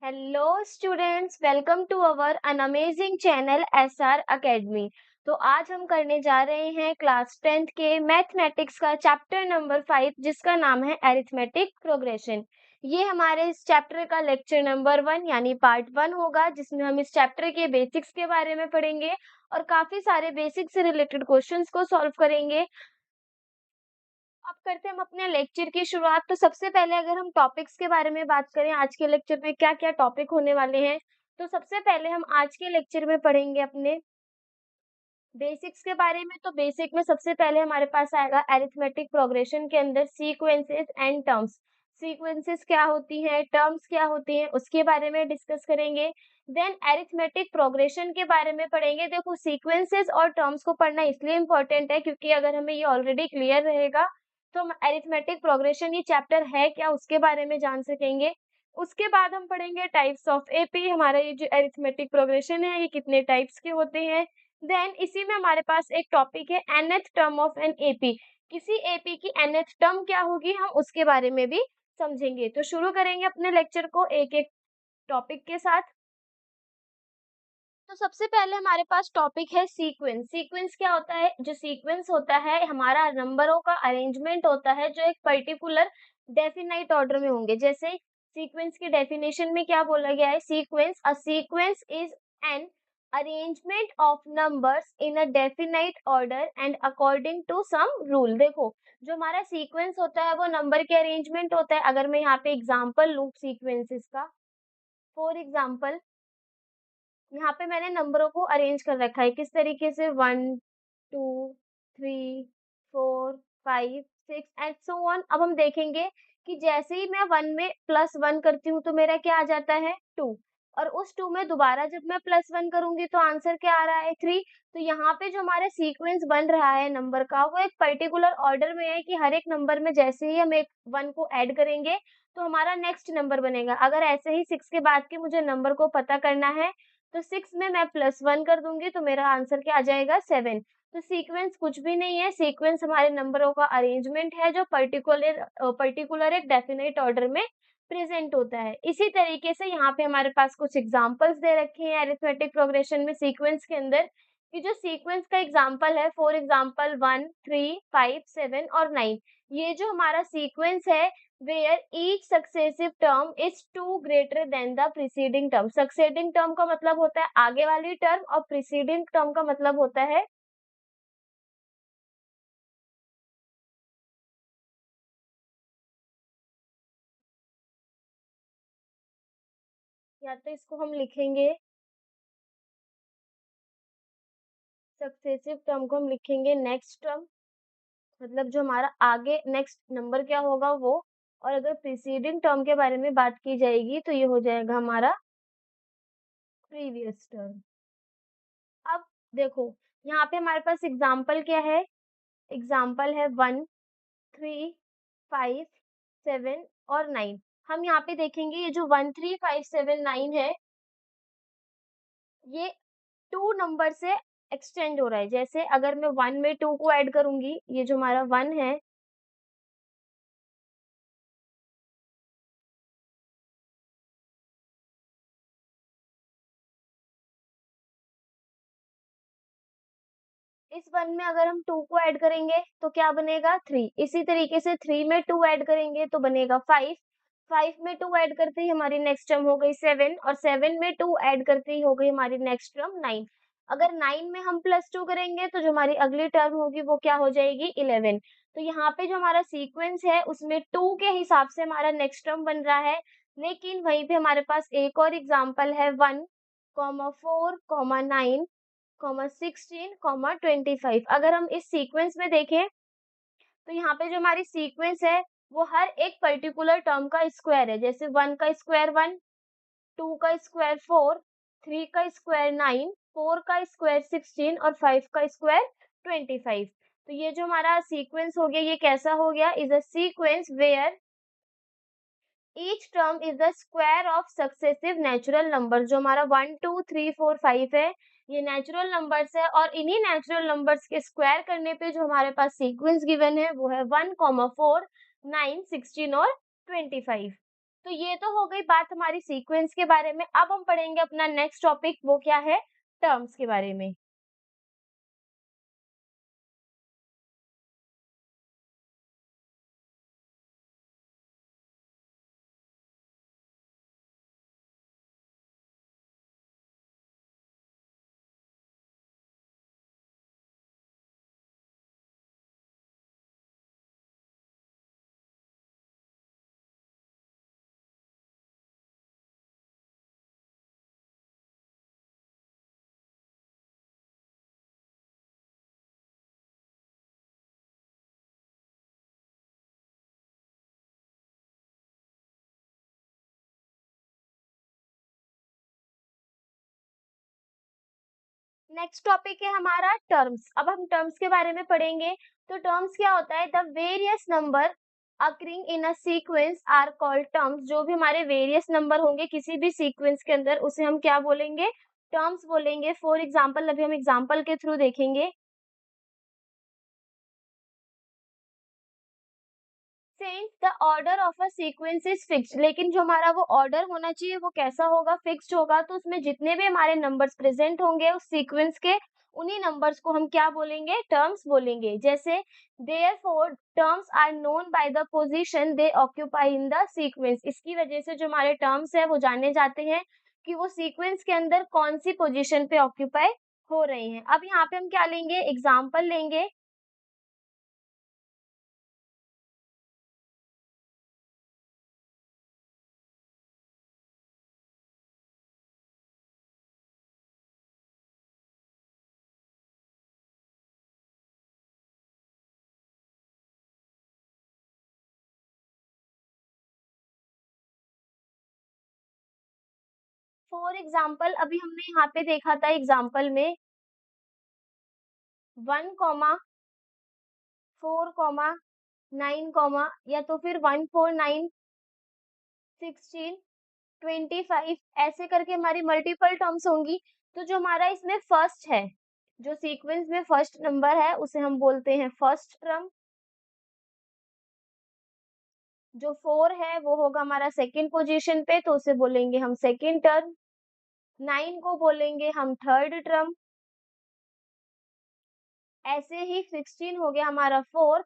Hello students, welcome to our an amazing channel SR academy. तो आज हम करने जा रहे हैं क्लास 10th के मैथमेटिक्स का चैप्टर नंबर 5 जिसका नाम है अरिथमेटिक प्रोग्रेशन। ये हमारे इस चैप्टर का लेक्चर नंबर 1 यानी पार्ट 1 होगा, जिसमें हम इस चैप्टर के बेसिक्स के बारे में पढ़ेंगे और काफी सारे बेसिक्स से रिलेटेड क्वेश्चंस को सॉल्व करेंगे। अब करते हैं हम अपने लेक्चर की शुरुआत। तो सबसे पहले अगर हम टॉपिक्स के बारे में बात करें, आज के लेक्चर में क्या क्या टॉपिक होने वाले हैं, तो सबसे पहले हम आज के लेक्चर में पढ़ेंगे अपने बेसिक्स के बारे में। तो बेसिक में सबसे पहले हमारे पास आएगा अरिथमेटिक प्रोग्रेशन के अंदर सीक्वेंसेस एंड टर्म्स। सीक्वेंसेस क्या होती हैं, टर्म्स क्या होती हैं, उसके बारे में डिस्कस करेंगे। देन अरिथमेटिक प्रोग्रेशन के बारे में पढ़ेंगे। देखो, सीक्वेंसेस और टर्म्स को पढ़ना इसलिए इम्पोर्टेंट है क्योंकि अगर हमें ये ऑलरेडी क्लियर रहेगा तो हम अरिथमेटिक प्रोग्रेशन ये चैप्टर है क्या उसके बारे में जान सकेंगे। उसके बाद हम पढ़ेंगे टाइप्स ऑफ एपी। हमारा ये जो अरिथमेटिक प्रोग्रेशन है ये कितने टाइप्स के होते हैं। देन इसी में हमारे पास एक टॉपिक है nth term of an AP. किसी एपी की nth टर्म क्या होगी, हम उसके बारे में भी समझेंगे। तो शुरू करेंगे अपने लेक्चर को एक एक टॉपिक के साथ। तो सबसे पहले हमारे पास टॉपिक है सीक्वेंस। सीक्वेंस क्या होता है? जो सीक्वेंस होता है हमारा नंबरों का अरेंजमेंट होता है जो एक पर्टिकुलर डेफिनाइट ऑर्डर में होंगे। जैसे सीक्वेंस की डेफिनेशन में क्या बोला गया है, sequence a sequence is an arrangement of numbers in a definite order and according to some rule. देखो, जो हमारा सीक्वेंस होता है वो नंबर के अरेंजमेंट होता है। अगर मैं यहाँ पे एग्जांपल लूँ सीक्वेंसेस का, फॉर एग्जांपल यहाँ पे मैंने नंबरों को अरेंज कर रखा है किस तरीके से, 1 2 3 4 5 6 एंड सो ऑन। अब हम देखेंगे कि जैसे ही मैं 1 में +1 करती हूँ तो मेरा क्या आ जाता है 2, और उस 2 में दोबारा जब मैं +1 करूंगी तो आंसर क्या आ रहा है 3। तो यहाँ पे जो हमारा सीक्वेंस बन रहा है नंबर का वो एक पर्टिकुलर ऑर्डर में है कि हर एक नंबर में जैसे ही हम एक 1 को ऐड करेंगे तो हमारा नेक्स्ट नंबर बनेगा। अगर ऐसे ही 6 के बाद के मुझे नंबर को पता करना है तो 6 में मैं +1 कर दूंगी तो मेरा आंसर क्या आ जाएगा 7। तो सीक्वेंस कुछ भी नहीं है, सीक्वेंस हमारे नंबरों का अरेंजमेंट है जो पर्टिकुलर एक डेफिनेट ऑर्डर में प्रेजेंट होता है। इसी तरीके से यहाँ पे हमारे पास कुछ एग्जांपल्स दे रखे हैं अरिथमेटिक प्रोग्रेशन में सीक्वेंस के अंदर, कि जो सीक्वेंस का एग्जांपल है, फॉर एग्जांपल 1 3 5 7 और 9। ये जो हमारा सीक्वेंस है where each successive term is two greater than the preceding term। succeeding term का मतलब होता है आगे वाली टर्म और preceding term का मतलब होता है या तो इसको हम लिखेंगे सक्सेसिव टर्म को हम लिखेंगे नेक्स्ट टर्म, मतलब जो हमारा आगे नेक्स्ट नंबर क्या होगा वो। और अगर प्रीसीडिंग टर्म के बारे में बात की जाएगी तो ये हो जाएगा हमारा प्रीवियस टर्म। अब देखो, यहाँ पे हमारे पास एग्जाम्पल क्या है, एग्जाम्पल है 1 3 5 7 और 9। हम यहाँ पे देखेंगे ये जो 1 3 5 7 9 है ये 2 नंबर से एक्सटेंड हो रहा है। जैसे अगर मैं 1 में 2 को ऐड करूंगी, ये जो हमारा 1 है इस 1 में अगर हम 2 को ऐड करेंगे तो क्या बनेगा 3। इसी तरीके से 3 में 2 ऐड करेंगे तो बनेगा 5। 5 में 2 ऐड करते ही हमारी नेक्स्ट टर्म हो गई 7, और 7 में 2 ऐड करते ही हो गई हमारी नेक्स्ट टर्म 9। अगर 9 में हम +2 करेंगे तो जो हमारी अगली टर्म होगी वो क्या हो जाएगी 11। तो यहाँ पे जो हमारा सीक्वेंस है उसमें 2 के हिसाब से हमारा नेक्स्ट टर्म बन रहा है। लेकिन वहीं पे हमारे पास एक और एग्जाम्पल है 1 4 9 16 25। अगर हम इस सीक्वेंस में देखें तो यहाँ पे जो हमारी सीक्वेंस है वो हर एक पर्टिकुलर टर्म का स्क्वायर है। जैसे 1 का स्क्वायर 1, 2 का स्क्वायर 4, 3 का स्क्वायर 9, 4 का स्क्वायर 16 और 5 का स्क्वायर 25। तो ये जो हमारा सीक्वेंस हो गया ये कैसा हो गया, is a sequence where each term is the square of successive natural number. जो हमारा 1 2 3 4 5 है ये नेचुरल नंबर्स है, और इन्हीं नेचुरल नंबर्स के स्क्वायर करने पे जो हमारे पास सीक्वेंस गिवन है वो है 1 4 9 16 और 25। तो ये तो हो गई बात हमारी सीक्वेंस के बारे में। अब हम पढ़ेंगे अपना नेक्स्ट टॉपिक, वो क्या है? टर्म्स के बारे में। नेक्स्ट टॉपिक है हमारा टर्म्स। अब हम टर्म्स के बारे में पढ़ेंगे। तो टर्म्स क्या होता है? The various number occurring in a sequence are called terms. जो भी हमारे वेरियस नंबर होंगे किसी भी सीक्वेंस के अंदर, उसे हम क्या बोलेंगे? टर्म्स बोलेंगे। फॉर एग्जाम्पल, अभी हम एग्जाम्पल के थ्रू देखेंगे। Since the order of a sequence is fixed, लेकिन जो हमारा वो ऑर्डर होना चाहिए वो कैसा होगा? फिक्स्ड होगा। तो उसमें जितने भी हमारे नंबर्स प्रेजेंट होंगे उस सीक्वेंस के, उन्हीं नंबर्स को हम क्या बोलेंगे? टर्म्स बोलेंगे। जैसे therefore terms are known by the position they occupy in the sequence. इसकी वजह से जो हमारे टर्म्स है वो जाने जाते हैं कि वो सीक्वेंस के अंदर कौन सी पोजीशन पे ऑक्यूपाई हो रहे हैं। अब यहाँ पे हम क्या लेंगे? एग्जाम्पल लेंगे। फॉर एग्जाम्पल, अभी हमने यहाँ पे देखा था एग्जाम्पल में 1, 4, 9, या तो फिर 1, 4, 9, 16, 25, ऐसे करके हमारी मल्टीपल टर्म्स होंगी। तो जो हमारा इसमें फर्स्ट है, जो सीक्वेंस में फर्स्ट नंबर है, उसे हम बोलते हैं फर्स्ट टर्म। जो 4 है वो होगा हमारा सेकंड पोजीशन पे, तो उसे बोलेंगे हम सेकंड टर्म। 9 को बोलेंगे हम थर्ड टर्म। ऐसे ही 16 हो गया हमारा फोर्थ,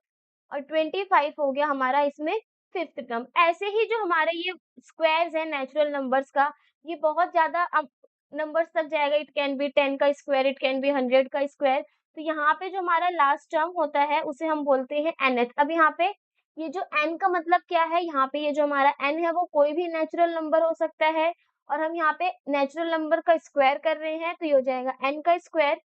और 25 हो गया हमारा इसमें फिफ्थ टर्म। ऐसे ही जो हमारे ये स्क्वायर्स है नेचुरल नंबर्स का, ये बहुत ज्यादा अब नंबर्स तक जाएगा। इट कैन बी 10 का स्क्वायर, इट कैन बी 100 का स्क्वायर। तो यहाँ पे जो हमारा लास्ट टर्म होता है उसे हम बोलते हैं nth। अब यहाँ पे ये जो n का मतलब क्या है? यहाँ पे ये जो हमारा n है वो कोई भी नेचुरल नंबर हो सकता है, और हम यहाँ पे नेचुरल नंबर का स्क्वायर कर रहे हैं, तो ये हो जाएगा n का स्क्वायर।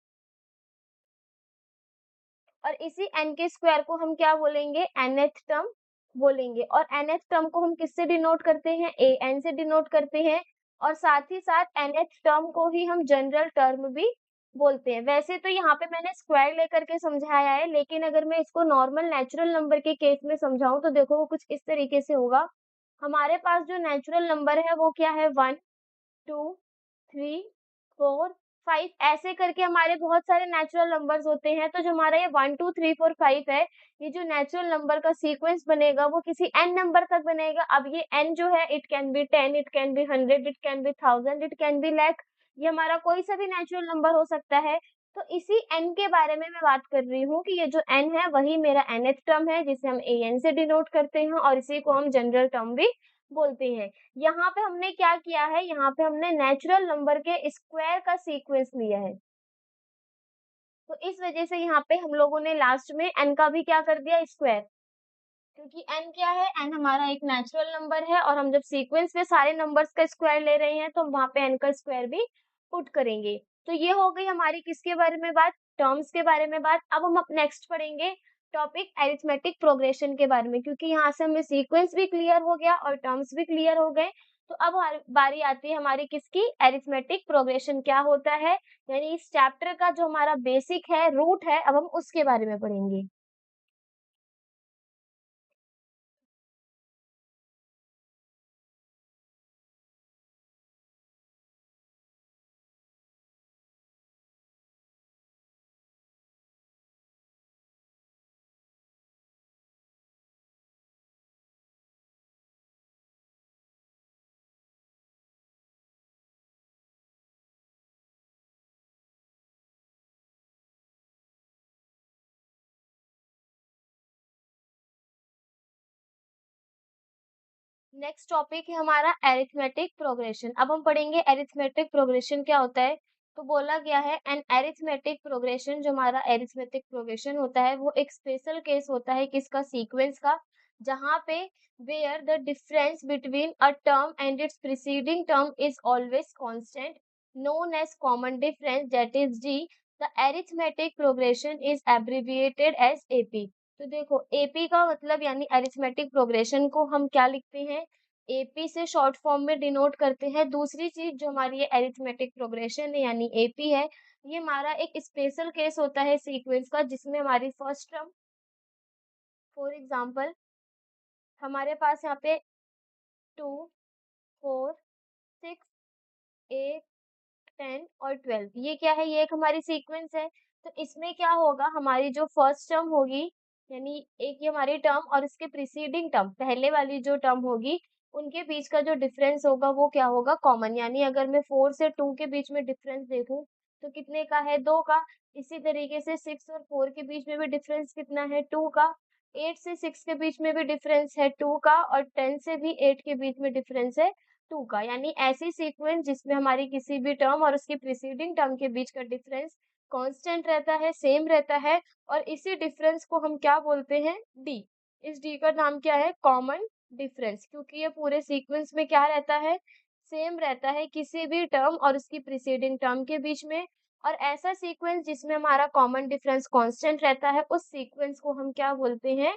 और इसी n के स्क्वायर को हम क्या बोलेंगे? nth टर्म बोलेंगे। और nth टर्म को हम किससे डिनोट करते हैं? an से डिनोट करते हैं। और साथ ही साथ nth टर्म को ही हम जनरल टर्म भी बोलते हैं। वैसे तो यहाँ पे मैंने स्क्वायर लेकर के समझाया है, लेकिन अगर मैं इसको नॉर्मल नेचुरल नंबर के केस में समझाऊं तो देखो वो कुछ इस तरीके से होगा। हमारे पास जो नेचुरल नंबर है वो क्या है? 1, 2, 3, 4, 5, ऐसे करके हमारे बहुत सारे नेचुरल नंबर्स होते हैं। तो जो हमारा ये 1, 2, 3, 4, 5 है, ये जो नेचुरल नंबर का सीक्वेंस बनेगा वो किसी n नंबर तक बनेगा। अब ये n जो है, it can be 10, it can be 100, it can be 1000, it can be lakh. ये हमारा कोई सा भी नेचुरल नंबर हो सकता है। तो इसी n के बारे में मैं बात कर रही हूँ कि ये जो n है वही मेरा nth टर्म है, जिसे हम an से डिनोट करते हैं, और इसी को हम जनरल टर्म भी बोलते हैं। यहाँ पे हमने क्या किया है? यहाँ पे हमने नेचुरल नंबर के स्क्वायर का सीक्वेंस लिया है। तो इस वजह से यहाँ पे हम लोगों ने लास्ट में n का भी क्या कर दिया? स्क्वायर। क्योंकि n क्या है? n हमारा एक नेचुरल नंबर है, और हम जब सीक्वेंस में सारे नंबर्स का स्क्वायर ले रहे हैं तो हम वहां पे n का स्क्वायर भी पुट करेंगे। तो ये हो गई हमारी किसके बारे में बात? टर्म्स के बारे में बात। अब हम नेक्स्ट पढ़ेंगे टॉपिक एरिथमेटिक प्रोग्रेशन के बारे में, क्योंकि यहाँ से हमें सीक्वेंस भी क्लियर हो गया और टर्म्स भी क्लियर हो गए। तो अब बारी आती है हमारी किसकी? एरिथमेटिक प्रोग्रेशन क्या होता है, यानी इस चैप्टर का जो हमारा बेसिक है, रूट है, अब हम उसके बारे में पढ़ेंगे। नेक्स्ट टॉपिक है हमारा एरिथमेटिक प्रोग्रेशन। अब हम पढ़ेंगे एरिथमेटिक प्रोग्रेशन क्या होता है। तो बोला गया है एन एरिथमेटिक प्रोग्रेशन, जो हमारा एरिथमेटिक प्रोग्रेशन होता है वो एक स्पेशल केस होता है किसका, सीक्वेंस का, जहाँ पे where the difference between a term and its preceding term is always constant, known as common difference, that is D. The arithmetic progression is abbreviated as AP. तो देखो एपी का मतलब यानी अरिथमेटिक प्रोग्रेशन को हम क्या लिखते हैं, एपी से शॉर्ट फॉर्म में डिनोट करते हैं। दूसरी चीज जो हमारी ये अरिथमेटिक प्रोग्रेशन है यानी एपी है, ये हमारा एक स्पेशल केस होता है सीक्वेंस का, जिसमें हमारी फर्स्ट टर्म, फॉर एग्जांपल हमारे पास यहाँ पे 2, 4, 6, 8, 10 और 12, ये क्या है, ये एक हमारी सीक्वेंस है। तो इसमें क्या होगा, हमारी जो फर्स्ट टर्म होगी, यानी एक ये हमारी टर्म और इसके प्रीसीडिंग टर्म, पहले वाली जो टर्म होगी, उनके बीच का जो डिफरेंस होगा वो क्या होगा, कॉमन। यानी अगर मैं 4 से 2 के बीच में डिफरेंस देखूं तो कितने का है, 2 का। इसी तरीके से 6 और 4 के बीच में भी डिफरेंस कितना है, 2 का। 8 से 6 के बीच में भी डिफरेंस है 2 का, और 10 से भी 8 के बीच में डिफरेंस है 2 का। यानी ऐसी सीक्वेंस जिसमें हमारी किसी भी टर्म और उसकी प्रीसीडिंग टर्म के बीच का डिफरेंस कांस्टेंट रहता है, सेम रहता है, और इसी डिफरेंस को हम क्या बोलते हैं, डी। इस डी का नाम क्या है, कॉमन डिफरेंस, क्योंकि ये पूरे सीक्वेंस में क्या रहता है, सेम रहता है किसी भी टर्म और उसकी प्रीसीडिंग टर्म के बीच में। और ऐसा सीक्वेंस जिसमें हमारा कॉमन डिफरेंस कांस्टेंट रहता है, उस सीक्वेंस को हम क्या बोलते हैं,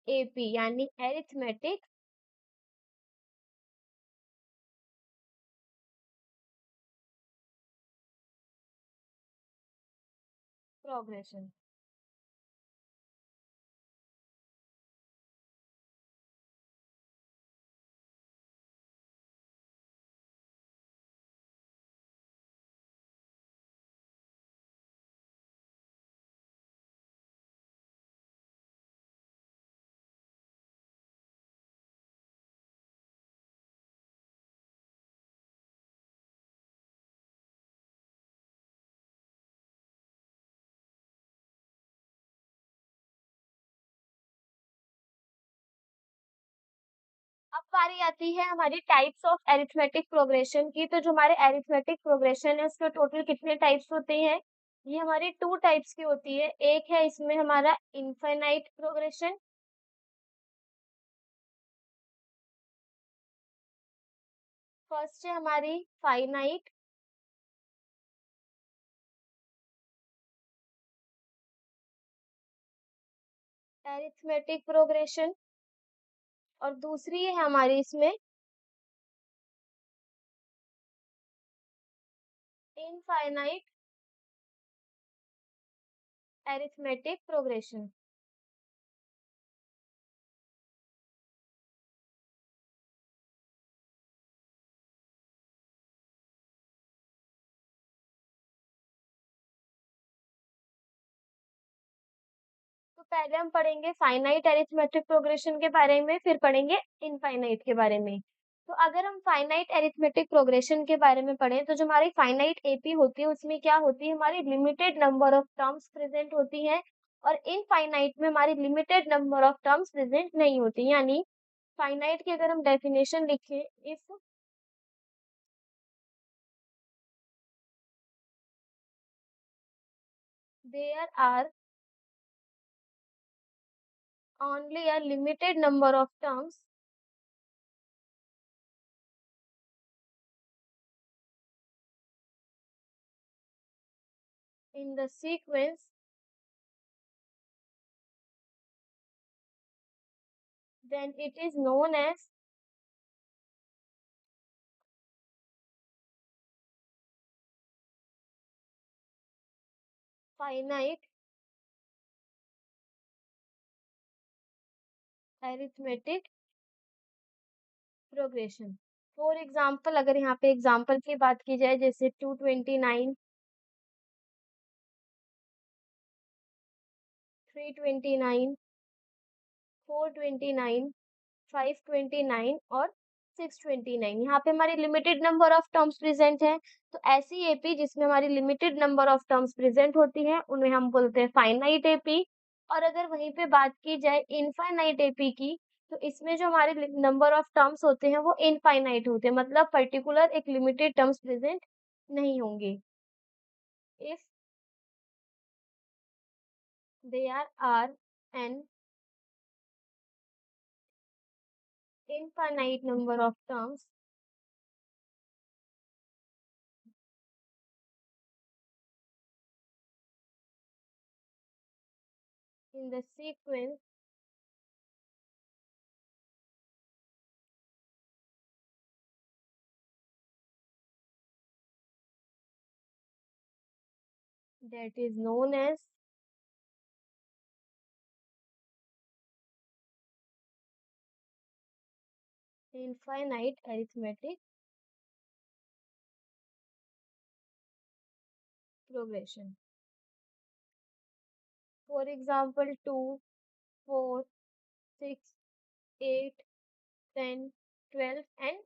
एपी, यानी एरिथमेटिक प्रोग्रेशन। अब बारी आती है हमारी टाइप्स ऑफ एरिथमेटिक प्रोग्रेशन की। तो जो हमारे एरिथमेटिक प्रोग्रेशन है उसके टोटल कितने टाइप्स होते हैं, ये हमारी 2 टाइप्स की होती है। एक है इसमें हमारा इनफाइनाइट प्रोग्रेशन, फर्स्ट है हमारी फाइनाइट एरिथमेटिक प्रोग्रेशन, और दूसरी है हमारी इसमें इनफाइनाइट एरिथमेटिक प्रोग्रेशन। तो पहले हम पढ़ेंगे फाइनाइट अरिथमेटिक प्रोग्रेशन के बारे में, फिर पढ़ेंगे इनफाइनाइट के बारे में। तो अगर हम फाइनाइट अरिथमेटिक प्रोग्रेशन के बारे में पढ़ें, तो जो हमारी फाइनाइट एपी होती है उसमें क्या होती है, हमारी limited number of terms present होती हैं, और इनफाइनाइट में हमारी limited number of terms present नहीं होती। यानी फाइनाइट की अगर हम डेफिनेशन लिखें, if there are only a limited number of terms in the sequence, then it is known as finite arithmetic progression। For example अगर यहाँ पे एग्जाम्पल की बात की जाए, जैसे 229, 329, 429, 529 और 629, यहाँ पे हमारी limited number of terms present है। तो ऐसी एपी जिसमें हमारी limited number of terms present होती हैं उन्हें हम बोलते हैं फाइनाइट एपी। और अगर वहीं पे बात की जाए इनफाइनाइट एपी की, तो इसमें जो हमारे नंबर ऑफ टर्म्स होते हैं वो इनफाइनाइट होते हैं, मतलब पर्टिकुलर एक लिमिटेड टर्म्स प्रेजेंट नहीं होंगे। If there are an infinite number of terms in the sequence that is known as infinite arithmetic progression. For example, 2, 4, 6, 8, 10, 12 and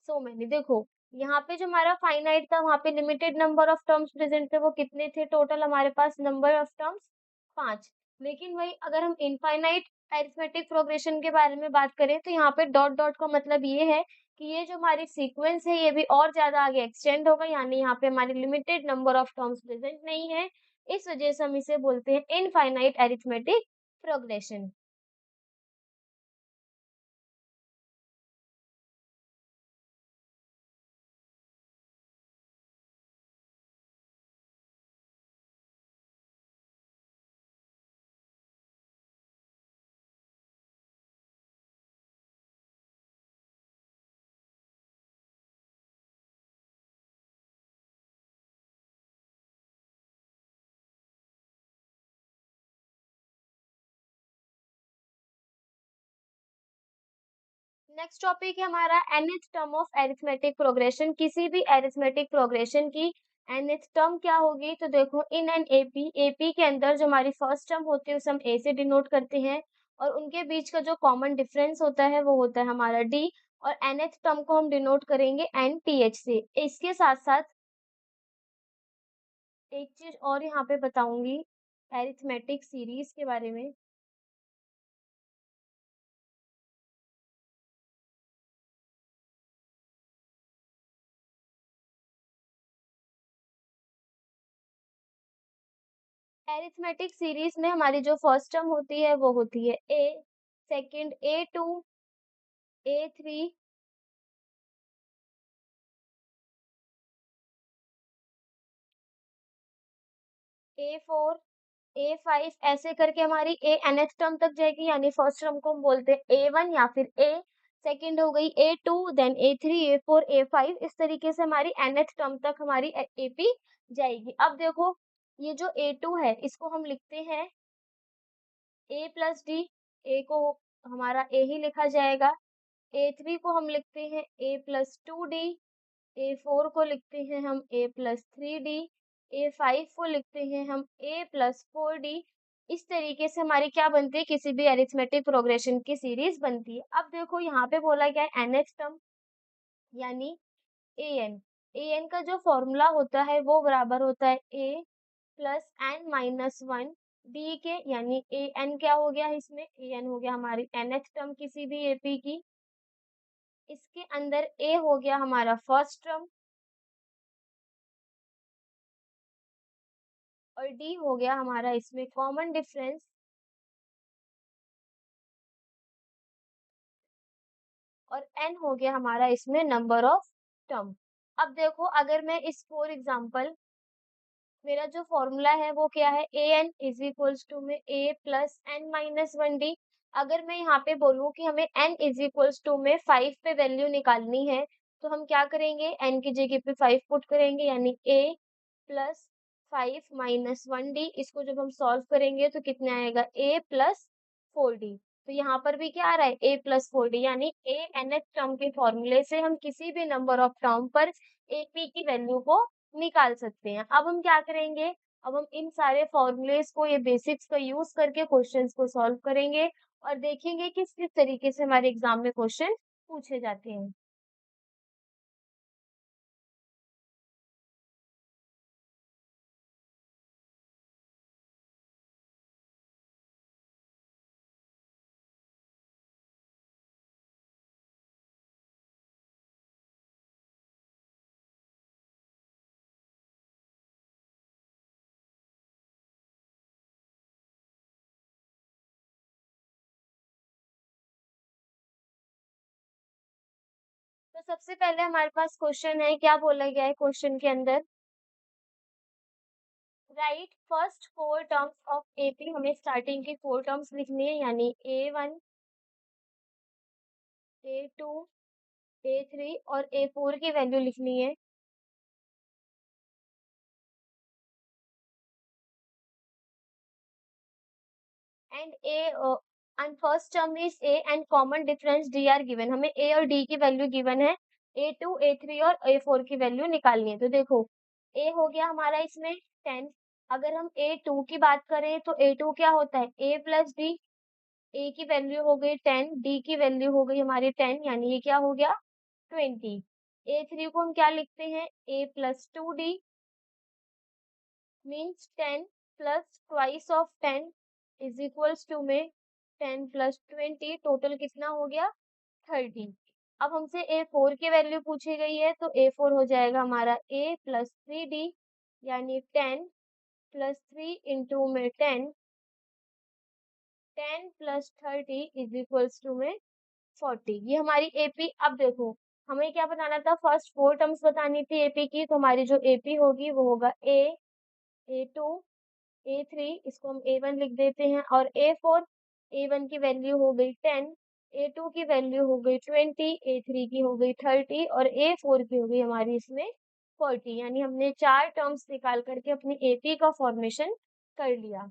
so many. देखो यहाँ पे जो हमारा फाइनाइट था वहां पे limited number of terms present थे, वो कितने थे टोटल हमारे पास नंबर ऑफ टर्म्स? 5। लेकिन वही अगर हम इनफाइनाइट अरिथमेटिक प्रोग्रेशन के बारे में बात करें तो यहाँ पे डॉट डॉट का मतलब ये है कि ये जो हमारी सीक्वेंस है ये भी और ज्यादा आगे एक्सटेंड होगा, यानी यहाँ पे हमारी limited number of terms present नहीं है। इस वजह से हम इसे बोलते हैं infinite arithmetic progression. Next topic है हमारा nth term of arithmetic progression. किसी भी अरिथमेटिक प्रोग्रेशन की nth टर्म क्या होगी? तो देखो इन एन एपी, एपी के अंदर जो हमारी फर्स्ट टर्म होती है उसे हम ए से डिनोट करते हैं, और उनके बीच का जो कॉमन डिफरेंस होता है वो होता है हमारा डी, और nth टर्म को हम डिनोट करेंगे एन टी एच से। इसके साथ साथ एक चीज और यहाँ पे बताऊंगी अरिथमेटिक सीरीज के बारे में। अरिथमेटिक सीरीज में हमारी जो फर्स्ट टर्म होती है वो होती है ए, second A2, A3, A4, A5 ऐसे करके हमारी ए nth टर्म तक जाएगी, यानी फर्स्ट टर्म को हम बोलते हैं A1 या फिर A, सेकंड हो गई A2, then A3, A4, A5, इस तरीके से हमारी nth टर्म तक हमारी एपी जाएगी। अब देखो ये जो A2 है इसको हम लिखते हैं A प्लस डी, ए को हमारा ए ही लिखा जाएगा। A3 को हम लिखते हैं A प्लस 2D, A4 को लिखते हैं हम A प्लस 3D, A5 को लिखते हैं हम A प्लस 4D। इस तरीके से हमारी क्या बनती है, किसी भी अरिथमेटिक प्रोग्रेशन की सीरीज बनती है। अब देखो यहाँ पे बोला गया है nth टर्म यानी an। an का जो फॉर्मूला होता है वो बराबर होता है a plus N minus one D के, यानी ए एन क्या हो गया इसमें, ए एन हो गया हमारी nth टर्म किसी भी एपी की। इसके अंदर ए हो गया हमारा फर्स्ट टर्म और डी हो गया हमारा इसमें कॉमन डिफरेंस, और एन हो गया हमारा इसमें नंबर ऑफ टर्म। अब देखो अगर मैं इस फॉर एग्जांपल मेरा जो फॉर्मूला है वो क्या है, a n is equals to में a plus N minus one d. अगर मैं यहाँ पे बोलूँ कि हमें एन इज इक्वल्स टू में 5 पे वैल्यू निकालनी है, तो हम क्या करेंगे, एन की जगह पे 5 पुट करेंगे, यानी ए प्लस 5 - 1d। इसको जब हम सॉल्व करेंगे तो कितने आएगा, a प्लस 4d। तो यहाँ पर भी क्या आ रहा है, a प्लस 4d, यानी a nth टर्म के फॉर्मूले से हम किसी भी नंबर ऑफ टर्म पर ap की वैल्यू को निकाल सकते हैं। अब हम क्या करेंगे, अब हम इन सारे फॉर्मूलेस को, ये बेसिक्स का यूज करके क्वेश्चंस को सॉल्व करेंगे और देखेंगे किस किस तरीके से हमारे एग्जाम में क्वेश्चन पूछे जाते हैं। सबसे पहले हमारे पास क्वेश्चन है, क्या बोला गया है क्वेश्चन के अंदर? Right first four terms of AP, हमें स्टार्टिंग की फोर टर्म्स लिखनी है, यानी A1, A2, A3 और A4 की वैल्यू लिखनी है। And and first term is A and common difference D R given, हमें ए और डी की वैल्यू गिवन है, A2, A3 और A4 की वैल्यू निकालनी है। तो देखो ए हो गया हमारा इसमें 10। अगर हम A2 की बात करें तो A2 क्या होता है, A प्लस डी। ए की वैल्यू हो गई 10, डी की वैल्यू हो गई हमारी 10, यानी ये क्या हो गया 20। A3 को हम क्या लिखते हैं, A plus 2D means 10 plus twice of 10 is equals to में 10 प्लस 20, टोटल कितना हो गया 30। अब हमसे A4 की वैल्यू पूछी गई है, तो A4 हो जाएगा हमारा A प्लस 3D, यानी 10 प्लस 3 इंटू में 10, 10 प्लस 30 इज इक्वल्स टू में 40। ये हमारी एपी। अब देखो हमें क्या बनाना था, फर्स्ट फोर टर्म्स बतानी थी एपी की, तो हमारी जो एपी होगी वो होगा A2, A3, इसको हम A1 लिख देते हैं, और A4, A1 की वैल्यू हो गई 10, A2 की वैल्यू हो गई 20, A3 की हो गई 30 और A4 की हो गई हमारी इसमें 40। यानी हमने चार टर्म्स निकाल करके अपनी एपी का फॉर्मेशन कर लिया।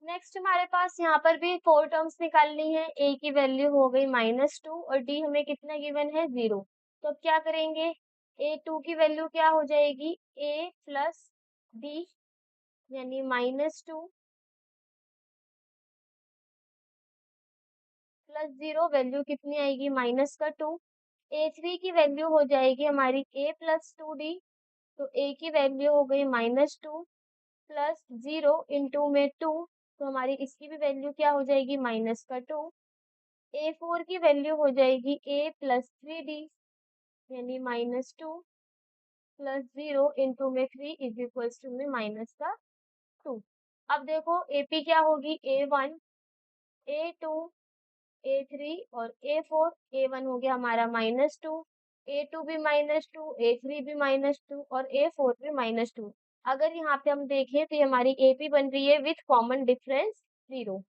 नेक्स्ट हमारे पास यहाँ पर भी फोर टर्म्स निकालनी है। ए की वैल्यू हो गई -2 और डी हमें कितना गिवन है 0। तो अब क्या करेंगे, A2 की वैल्यू क्या हो जाएगी, A प्लस डी, यानी -2 प्लस 0, वैल्यू कितनी आएगी माइनस का 2। A3 की वैल्यू हो जाएगी हमारी A प्लस 2D, तो A की वैल्यू हो गई -2 प्लस 0 इंटू में 2, तो हमारी इसकी भी वैल्यू क्या हो जाएगी माइनस का 2। A4 की वैल्यू हो जाएगी A प्लस 3D, यानी -2 प्लस 0 इंटू में 3 इज इक्वल्स टू में माइनस का 2। अब देखो एपी क्या होगी, A1, A2, A3 और A4। A1 हो गया हमारा -2, A2 भी -2, A3 भी -2 और A4 भी -2। अगर यहाँ पे हम देखें तो ये हमारी एपी बन रही है with common difference 0।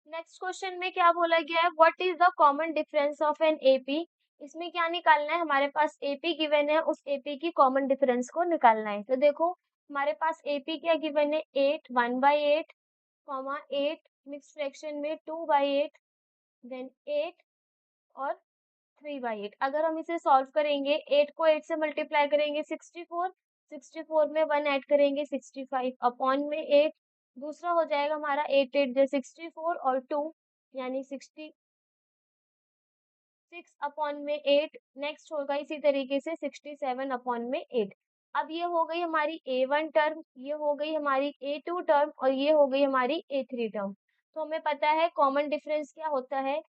Next question में क्या बोला गया है, what is the common difference of an AP. इसमें क्या निकालना है, हमारे पास एपी गिवन है, उस एपी की कॉमन डिफरेंस को निकालना है। तो देखो हमारे पास एपी क्या गिवन है, 8 1/8 कॉमा 8 मिक्स फ्रैक्शन में 2/8 देन 8 और 3/8। अगर हम इसे सॉल्व करेंगे, 8 को 8 से मल्टीप्लाई करेंगे 64, 64 में 1 ऐड करेंगे 65 अपॉन में 8, दूसरा हो जाएगा हमारा 8 8 जो 64 और 2 यानी 66 अपॉन में 8, नेक्स्ट होगा इसी तरीके से 67 अपॉन में 8। अब ये हो गई हमारी A1 टर्म, ये हो गई हमारी A2 टर्म और ये हो गई हमारी A3 टर्म। तो हमें पता है कॉमन डिफरेंस क्या होता है,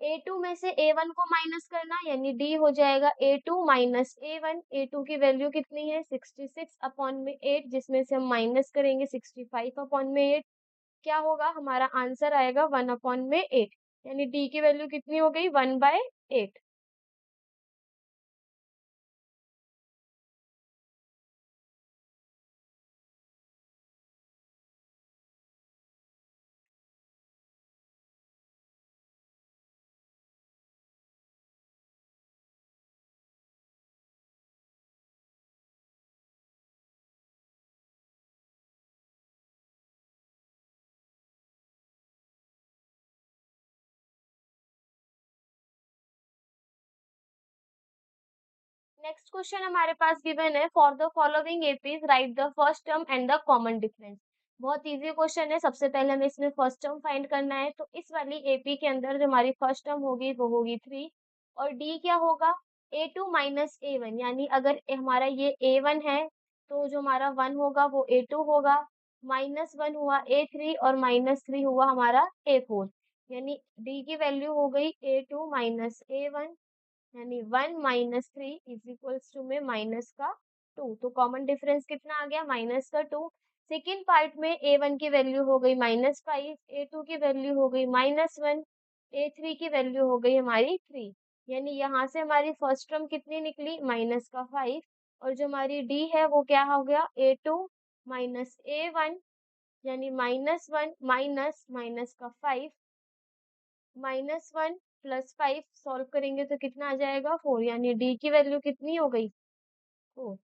A2 में से A1 को माइनस करना, यानी D हो जाएगा A2 माइनस A1। A2 की वैल्यू कितनी है 66 अपॉन में 8, जिसमें से हम माइनस करेंगे 65 अपॉन में 8, क्या होगा हमारा आंसर आएगा 1 अपॉन में 8, यानी D की वैल्यू कितनी हो गई 1/8। नेक्स्ट क्वेश्चन हमारे पास गिवन है, for the following APs right the first term and the common difference. बहुत इजी क्वेश्चन है। सबसे पहले हमें इसमें फर्स्ट टर्म फाइंड करना है, तो इस वाली एपी के अंदर जो हमारी फर्स्ट टर्म होगी वो होगी 3, और डी क्या होगा, a2 माइनस a1, यानी अगर हमारा ये a1 है तो जो हमारा 1 होगा वो a2 होगा, -1 हुआ a3 और -3 हुआ हमारा a4, यानी डी की वैल्यू हो गई a2 माइनस a1, यानी 1 माइनस 3 इज इक्वल्स टू में माइनस का 2, तो कॉमन डिफरेंस कितना आ गया, माइनस का 2। सेकेंड पार्ट में a1 की वैल्यू हो गई -5, a2 की वैल्यू हो गई -1, a3 की वैल्यू हो गई हमारी 3, यानी यहाँ से हमारी फर्स्ट टर्म कितनी निकली, माइनस का 5, और जो हमारी डी है वो क्या हो गया, a2 माइनस a1, यानी -1 माइनस माइनस का 5, -1 प्लस 5 सॉल्व करेंगे तो कितना आ जाएगा, 4, यानी डी की वैल्यू कितनी हो गई, 4।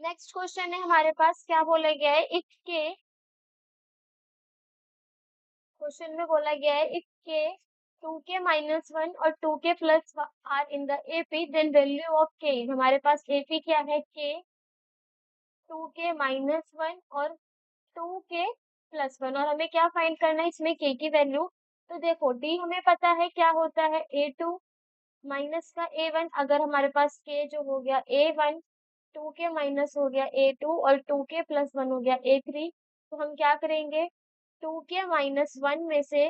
नेक्स्ट क्वेश्चन है हमारे पास, क्या बोला गया है, इफ के, क्वेश्चन में बोला गया है इफ के 2k माइनस 1 और 2k plus are in the AP, then value of K, हमारे पास एपी क्या है, के 2k माइनस 1 और 2k प्लस 1, और हमें क्या फाइंड करना है इसमें, के की वैल्यू। तो देखो डी हमें पता है क्या होता है, a2 माइनस का a1, अगर हमारे पास k जो हो गया a1, 2k माइनस हो गया a2 और 2k प्लस 1 हो गया a3, तो हम क्या करेंगे, 2k माइनस 1 में से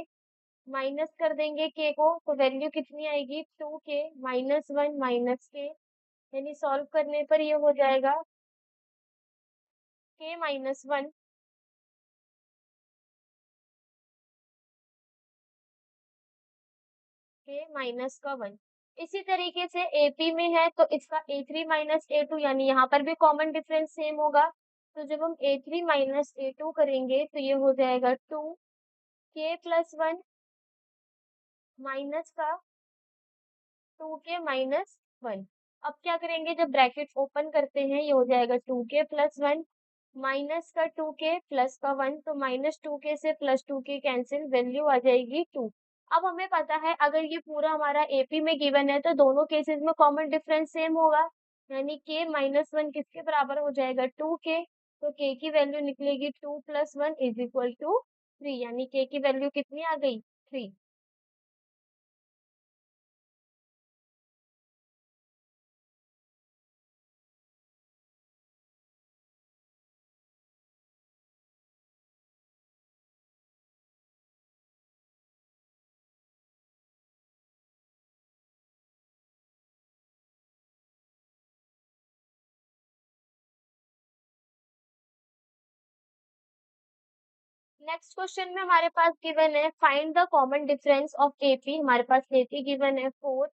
माइनस कर देंगे k को, तो वैल्यू कितनी आएगी, 2k माइनस 1 माइनस k, यानी सॉल्व करने पर ये हो जाएगा k माइनस 1, k माइनस का 1। इसी तरीके से AP में है तो इसका A3 माइनस A2, यानी यहाँ पर भी कॉमन डिफरेंस सेम होगा, तो जब हम A3 माइनस A2 करेंगे तो ये हो जाएगा 2k प्लस 1 माइनस का 2k माइनस 1। अब क्या करेंगे, जब ब्रैकेट ओपन करते हैं ये हो जाएगा 2k प्लस 1 माइनस का 2k प्लस का 1, तो -2k से +2k कैंसिल, वैल्यू आ जाएगी 2। अब हमें पता है अगर ये पूरा हमारा एपी में गिवन है तो दोनों केसेस में कॉमन डिफरेंस सेम होगा, यानी k -1 किसके बराबर हो जाएगा, 2k, तो k की वैल्यू निकलेगी 2 + 1 इज इक्वल टू 3, यानी k की वैल्यू कितनी आ गई, 3। नेक्स्ट क्वेश्चन में हमारे पास गिवन है, find the common difference of AP, हमारे पास एपी गिवन है 4,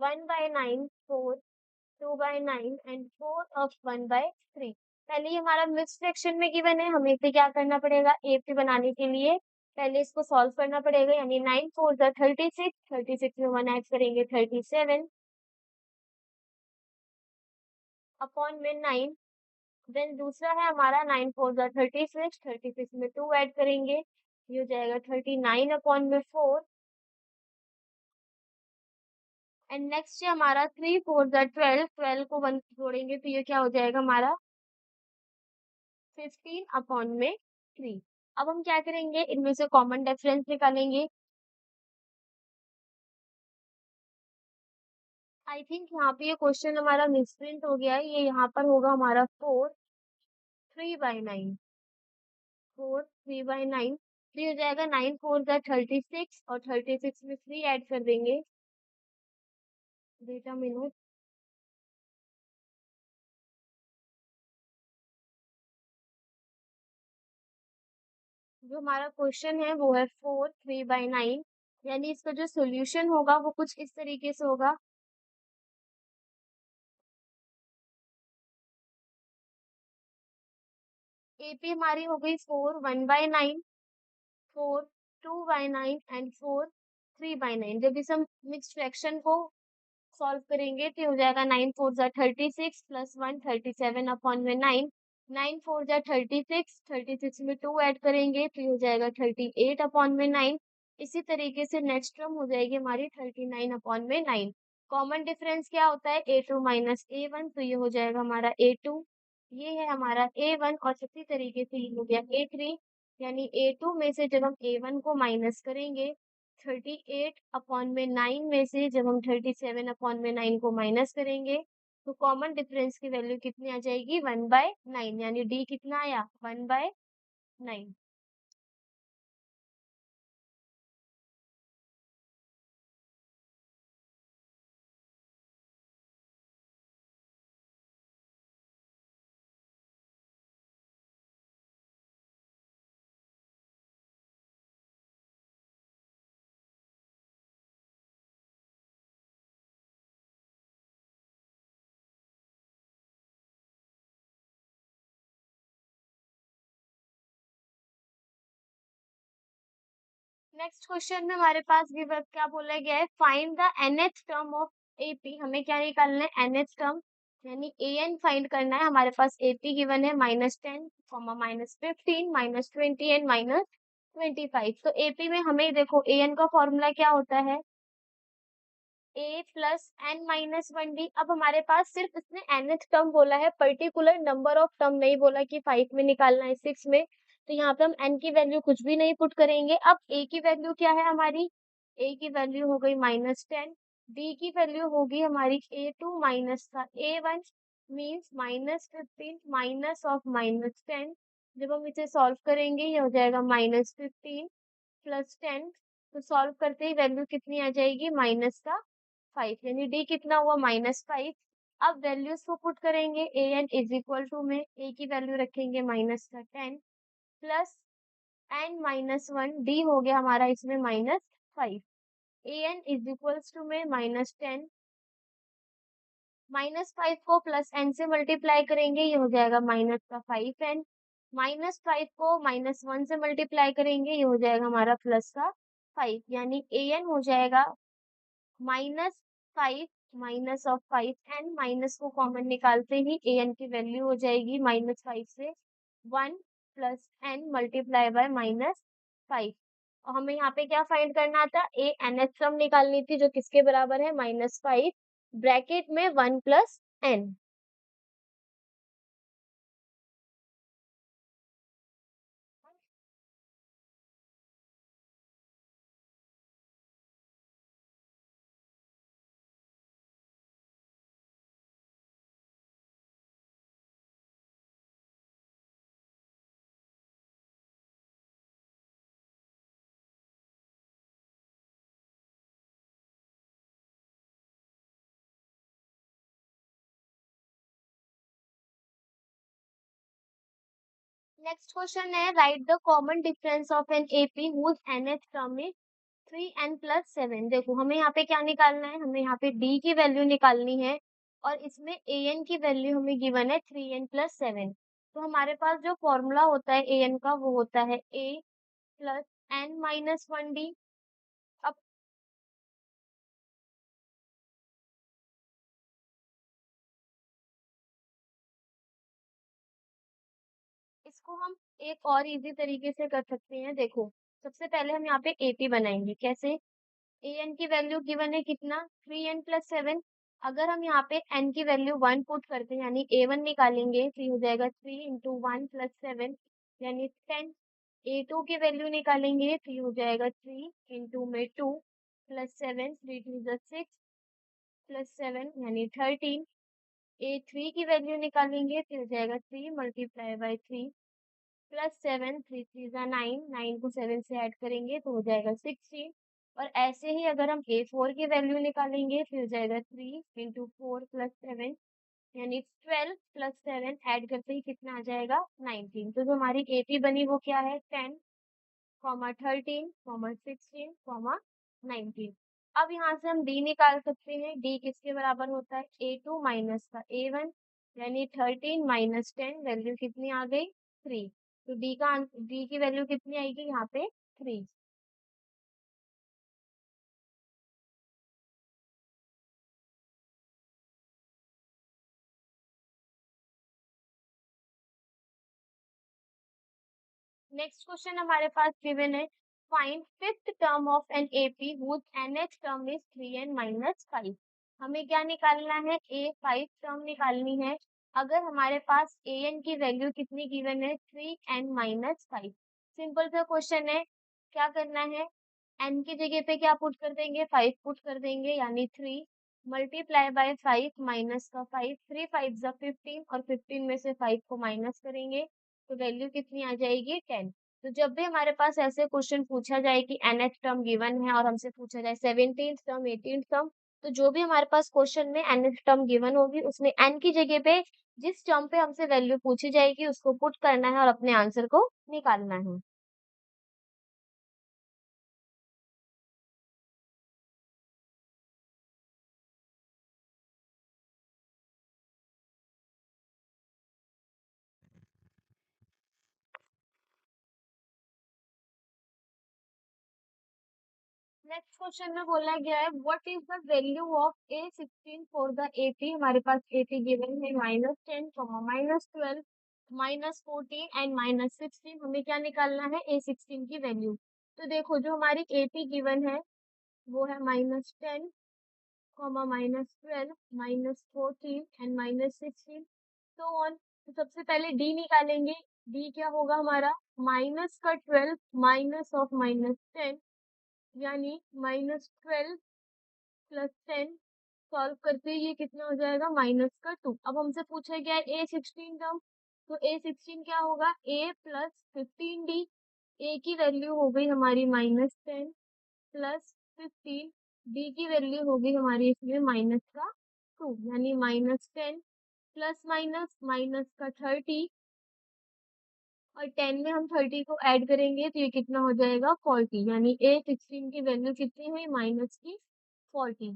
1/9, 4, 2/9 एंड 4 ऑफ 1/3। पहले ही हमारा मिक्स फ्रैक्शन में गिवन है, हमें इसे क्या करना पड़ेगा, एपी बनाने के लिए पहले इसको सॉल्व करना पड़ेगा, यानी 9 4 जा 36, 36 में 1 ऐड करेंगे 37 अपॉन में 9, देन दूसरा है हमारा 9 4 जा 36, 36 में 2 ऐड करेंगे, ये हो जाएगा 39 अपॉन में 4, एंड नेक्स्ट है हमारा 3 4 जा 12, 12 को 1 जोड़ेंगे तो ये क्या हो जाएगा हमारा 15 अपॉन में 3। अब हम क्या करेंगे, इनमें से कॉमन डिफरेंस निकालेंगे। आई थिंक यहाँ पे ये क्वेश्चन हमारा मिसप्रिंट हो गया है, ये यहाँ पर होगा हमारा 4 3/9, 4 3/9, तो ये हो जाएगा 9 4 जा 36, और 36 में 3 ऐड कर देंगे, डेटा मिनट, जो हमारा क्वेश्चन है वो है 4 3/9, यानी इसका जो सॉल्यूशन होगा वो कुछ इस तरीके से होगा। एपी हमारी हो गई 4 1/9, 4 2/9 एंड 4 3/9। जब इस हम मिक्स फ्रैक्शन को सॉल्व करेंगे तो ये हो जाएगा 9 4 36 प्लस 1 37/9। 9 4 36, 36 में 2 ऐड करेंगे तो ये हो जाएगा 38/9। इसी तरीके से नेक्स्ट टर्म हो जाएगी हमारी 39/9। कॉमन डिफरेंस क्या होता है, A2 माइनस A1, तो ये हो जाएगा हमारा A2। ये है हमारा A1 और इसी तरीके से ये हो गया A3, यानी A2 में से जब हम A1 को माइनस करेंगे 38/9 में से जब हम 37/9 को माइनस करेंगे तो कॉमन डिफरेंस की वैल्यू कितनी आ जाएगी, 1/9, यानी डी कितना आया, 1/9। नेक्स्ट क्वेश्चन में हमारे पास गिवन क्या बोला गया है, find the nth term of AP. हमें क्या निकालना है, nth टर्म, यानी an फाइंड करना है। हमारे पास एपी गिवन है -10, -15, -20 एंड -25। तो एपी में हमें देखो an का फॉर्मूला क्या होता है, a plus N minus 1d। अब हमारे पास सिर्फ इसने nth टर्म बोला है, पर्टिकुलर नंबर ऑफ टर्म नहीं बोला कि 5 में निकालना है, 6 में। तो यहाँ पे हम n की वैल्यू कुछ भी नहीं पुट करेंगे। अब a की वैल्यू क्या है हमारी, a की वैल्यू हो गई -10, d की वैल्यू होगी हमारी A2 माइनस का A1, मीन्स -15 माइनस ऑफ -10। जब हम इसे सॉल्व करेंगे ये हो जाएगा -15 प्लस 10। तो सॉल्व करते ही वैल्यू कितनी आ जाएगी, माइनस का 5, यानी डी कितना हुआ, -5। अब वैल्यूज को पुट करेंगे, ए एन इज इक्वल टू में ए की वैल्यू रखेंगे -10 प्लस एन -1, डी हो गया हमारा इसमें -5। ए एन इज इक्वल्स टू में -10, -5 को प्लस एन से मल्टीप्लाई करेंगे ये हो जाएगा -5n, -5 को -1 से मल्टीप्लाई करेंगे ये हो जाएगा हमारा +5, यानी ए एन हो जाएगा -5 माइनस ऑफ 5n। माइनस को कॉमन निकालते ही ए एन की वैल्यू हो जाएगी -5 से 1 प्लस एन मल्टीप्लाई बाय -5। और हमें यहाँ पे क्या फाइंड करना था, ए एन एच सम निकालनी थी जो किसके बराबर है, -5 ब्रैकेट में 1 प्लस एन। नेक्स्ट क्वेश्चन है, write the common difference of an AP whose nth term is 3n+7। देखो हमें यहाँ पे क्या निकालना है, हमें यहाँ पे d की वैल्यू निकालनी है और इसमें an की वैल्यू हमें गिवन है 3n+7। तो हमारे पास जो फॉर्मूला होता है an का वो होता है a प्लस n-1d। अब इसको हम एक और इजी तरीके से कर सकते हैं। देखो सबसे पहले हम यहाँ पे एपी बनाएंगे, कैसे, an की वैल्यू गिवन है कितना, 3n+7। अगर हम यहाँ पे n की वैल्यू 1 पुट करते हैं यानी a1 निकालेंगे तो ये हो जाएगा 3 इंटू 1 प्लस 7 यानी 10। a2 की वैल्यू निकालेंगे तो ये हो जाएगा 3 इंटू में 2 प्लस 7, 3 2 6 प्लस 7 यानी 13। a3 की वैल्यू निकालेंगे तो हो जाएगा 3 मल्टीप्लाई बाई 3 प्लस 7, 3 3 9, 9 को 7 से ऐड करेंगे तो हो जाएगा 16। और ऐसे ही अगर हम A4 की वैल्यू निकालेंगे फिर हो जाएगा 3 इंटू 4 प्लस 7 यानी 12 प्लस 7 ऐड करते ही कितना आ जाएगा, 19। तो जो हमारी AP बनी वो क्या है, 10। 13, 16, 19। अब यहाँ से हम डी निकाल सकते हैं। डी किसके बराबर होता है? A2 माइनस का A1, यानी 13 माइनस 10, वैल्यू कितनी आ गई? 3। तो डी की वैल्यू कितनी आएगी यहाँ पे? 3। नेक्स्ट क्वेश्चन हमारे पास गिवन है, find fifth term of an AP whose nth term is 3n minus 5। हमें क्या निकालना है? A5 टर्म निकालनी है। अगर हमारे पास an की वैल्यू कितनी गिवन है? 3n minus 5। सिंपल सा क्वेश्चन है। क्या करना है? n की जगह पे क्या पुट कर देंगे? 5 पुट कर देंगे, यानी 3 मल्टीप्लाई बाय 5 माइनस का 5, 3 5 जा 15, और 15 में से 5 को माइनस करेंगे तो वैल्यू कितनी आ जाएगी? 10। तो जब भी हमारे पास ऐसे क्वेश्चन पूछा जाए कि nth टर्म गिवन है और हमसे पूछा जाए 17th टर्म, 18th टर्म, तो जो भी हमारे पास क्वेश्चन में nth टर्म गिवन होगी उसमें n की जगह पे जिस टर्म पे हमसे वैल्यू पूछी जाएगी उसको पुट करना है और अपने आंसर को निकालना है। नेक्स्ट क्वेश्चन में बोला गया है, what is the value of A16 for the AP. हमारे पास एपी गिवन है -10, -12, -14 एंड -16। हमें क्या निकालना है? A16 की वैल्यू। तो देखो, जो हमारी एपी गिवन है वो है -10, -12, -14 एंड -16, तो ऑन। तो सबसे पहले डी निकालेंगे। डी क्या होगा हमारा? माइनस का 12 माइनस ऑफ -10, यानी -12 प्लस 10। सॉल्व करते ये कितना हो जाएगा? -2। अब हमसे पूछा गया है A16 टर्म, तो A16 क्या होगा? A plus 15D। A की वैल्यू हो गई हमारी -10 प्लस 15, डी की वैल्यू होगी हमारी इसमें -2, यानी -10 प्लस माइनस माइनस का 30, और 10 में हम 30 को ऐड करेंगे तो ये कितना हो जाएगा? 40, यानी A16 की वैल्यू कितनी हुई? माइनस की 40।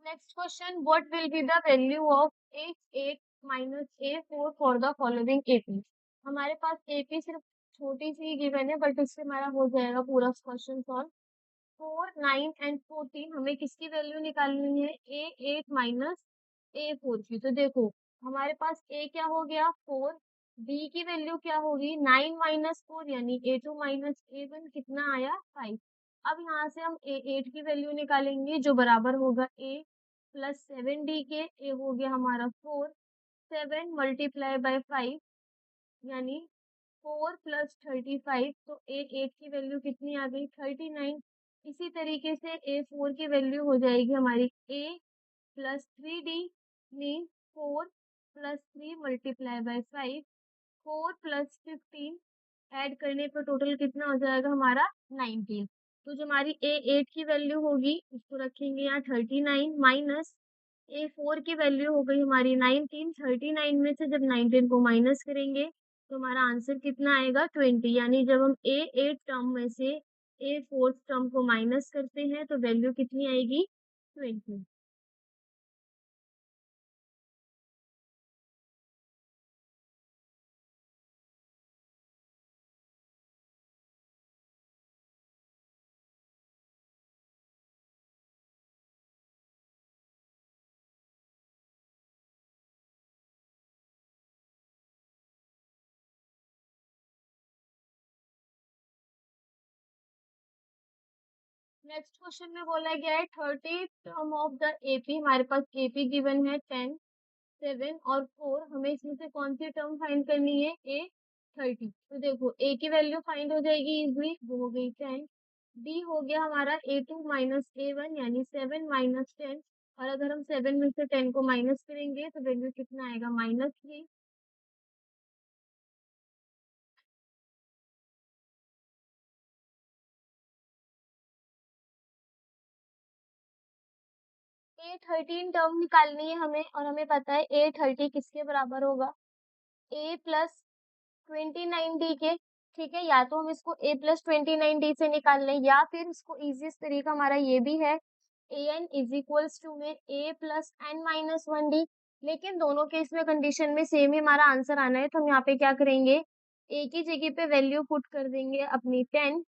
Next question, what will be the value of A8 minus A4 for the following AP. हमारे पास एपी सिर्फ छोटी सी गिवन है, बट इससे हमारा हो जाएगा पूरा क्वेश्चन सॉल्व। 4, 9 एंड 14, हमें किसकी वैल्यू निकालनी है? A8 माइनस A4 की। तो देखो, हमारे पास A क्या हो गया? 4। B की वैल्यू क्या होगी? 9 माइनस 4, यानी A2 माइनस A1 कितना आया? 5। अब यहाँ से हम A8 की वैल्यू निकालेंगे जो बराबर होगा A प्लस 7D के। A हो गया हमारा 4, 7 मल्टीप्लाई बाय 5, यानी 4 प्लस 35, तो A8 की वैल्यू कितनी आ गई? 39। इसी तरीके से A4 की वैल्यू हो जाएगी हमारी A plus 3D, mean 4 plus 3 multiply by 5, 4 plus 15, add करने पर टोटल कितना हो जाएगा हमारा? 19। तो जो हमारी A8 की वैल्यू होगी उसको रखेंगे यहाँ 39, माइनस A4 की वैल्यू हो गई हमारी 19। 39 में से जब 19 को माइनस करेंगे तो हमारा आंसर कितना आएगा? 20, यानी जब हम A8 टर्म में से A4 टर्म को माइनस करते हैं तो वैल्यू कितनी आएगी? 20। नेक्स्ट क्वेश्चन में बोला गया है, 30 टर्म ऑफ द एपी। हमारे पास एपी गिवन है 10, 7 और 4। हमें इसमें से कौन सी टर्म फाइंड करनी है? ए 30। तो देखो, ए की वैल्यू फाइंड हो जाएगी इजली, वो हो गई 10। डी हो गया हमारा A2 माइनस A1, यानी 7 माइनस 10, और अगर हम 7 में से 10 को माइनस करेंगे तो वैल्यू कितना आएगा? -3। A13 टर्म निकालनी है हमें और हमें पता है A30 किसके बराबर होगा, A प्लस 29D के। ठीक है, या तो हम इसको A प्लस 29D से निकाल लें या फिर इसको इजीएस्ट तरीका हमारा ये भी है an इज इक्वल्स टू में A plus n minus 1D। लेकिन दोनों केस में कंडीशन में सेम ही हमारा आंसर आना है, तो हम यहाँ पे क्या करेंगे, A की जगह पे वैल्यू पुट कर देंगे अपनी 10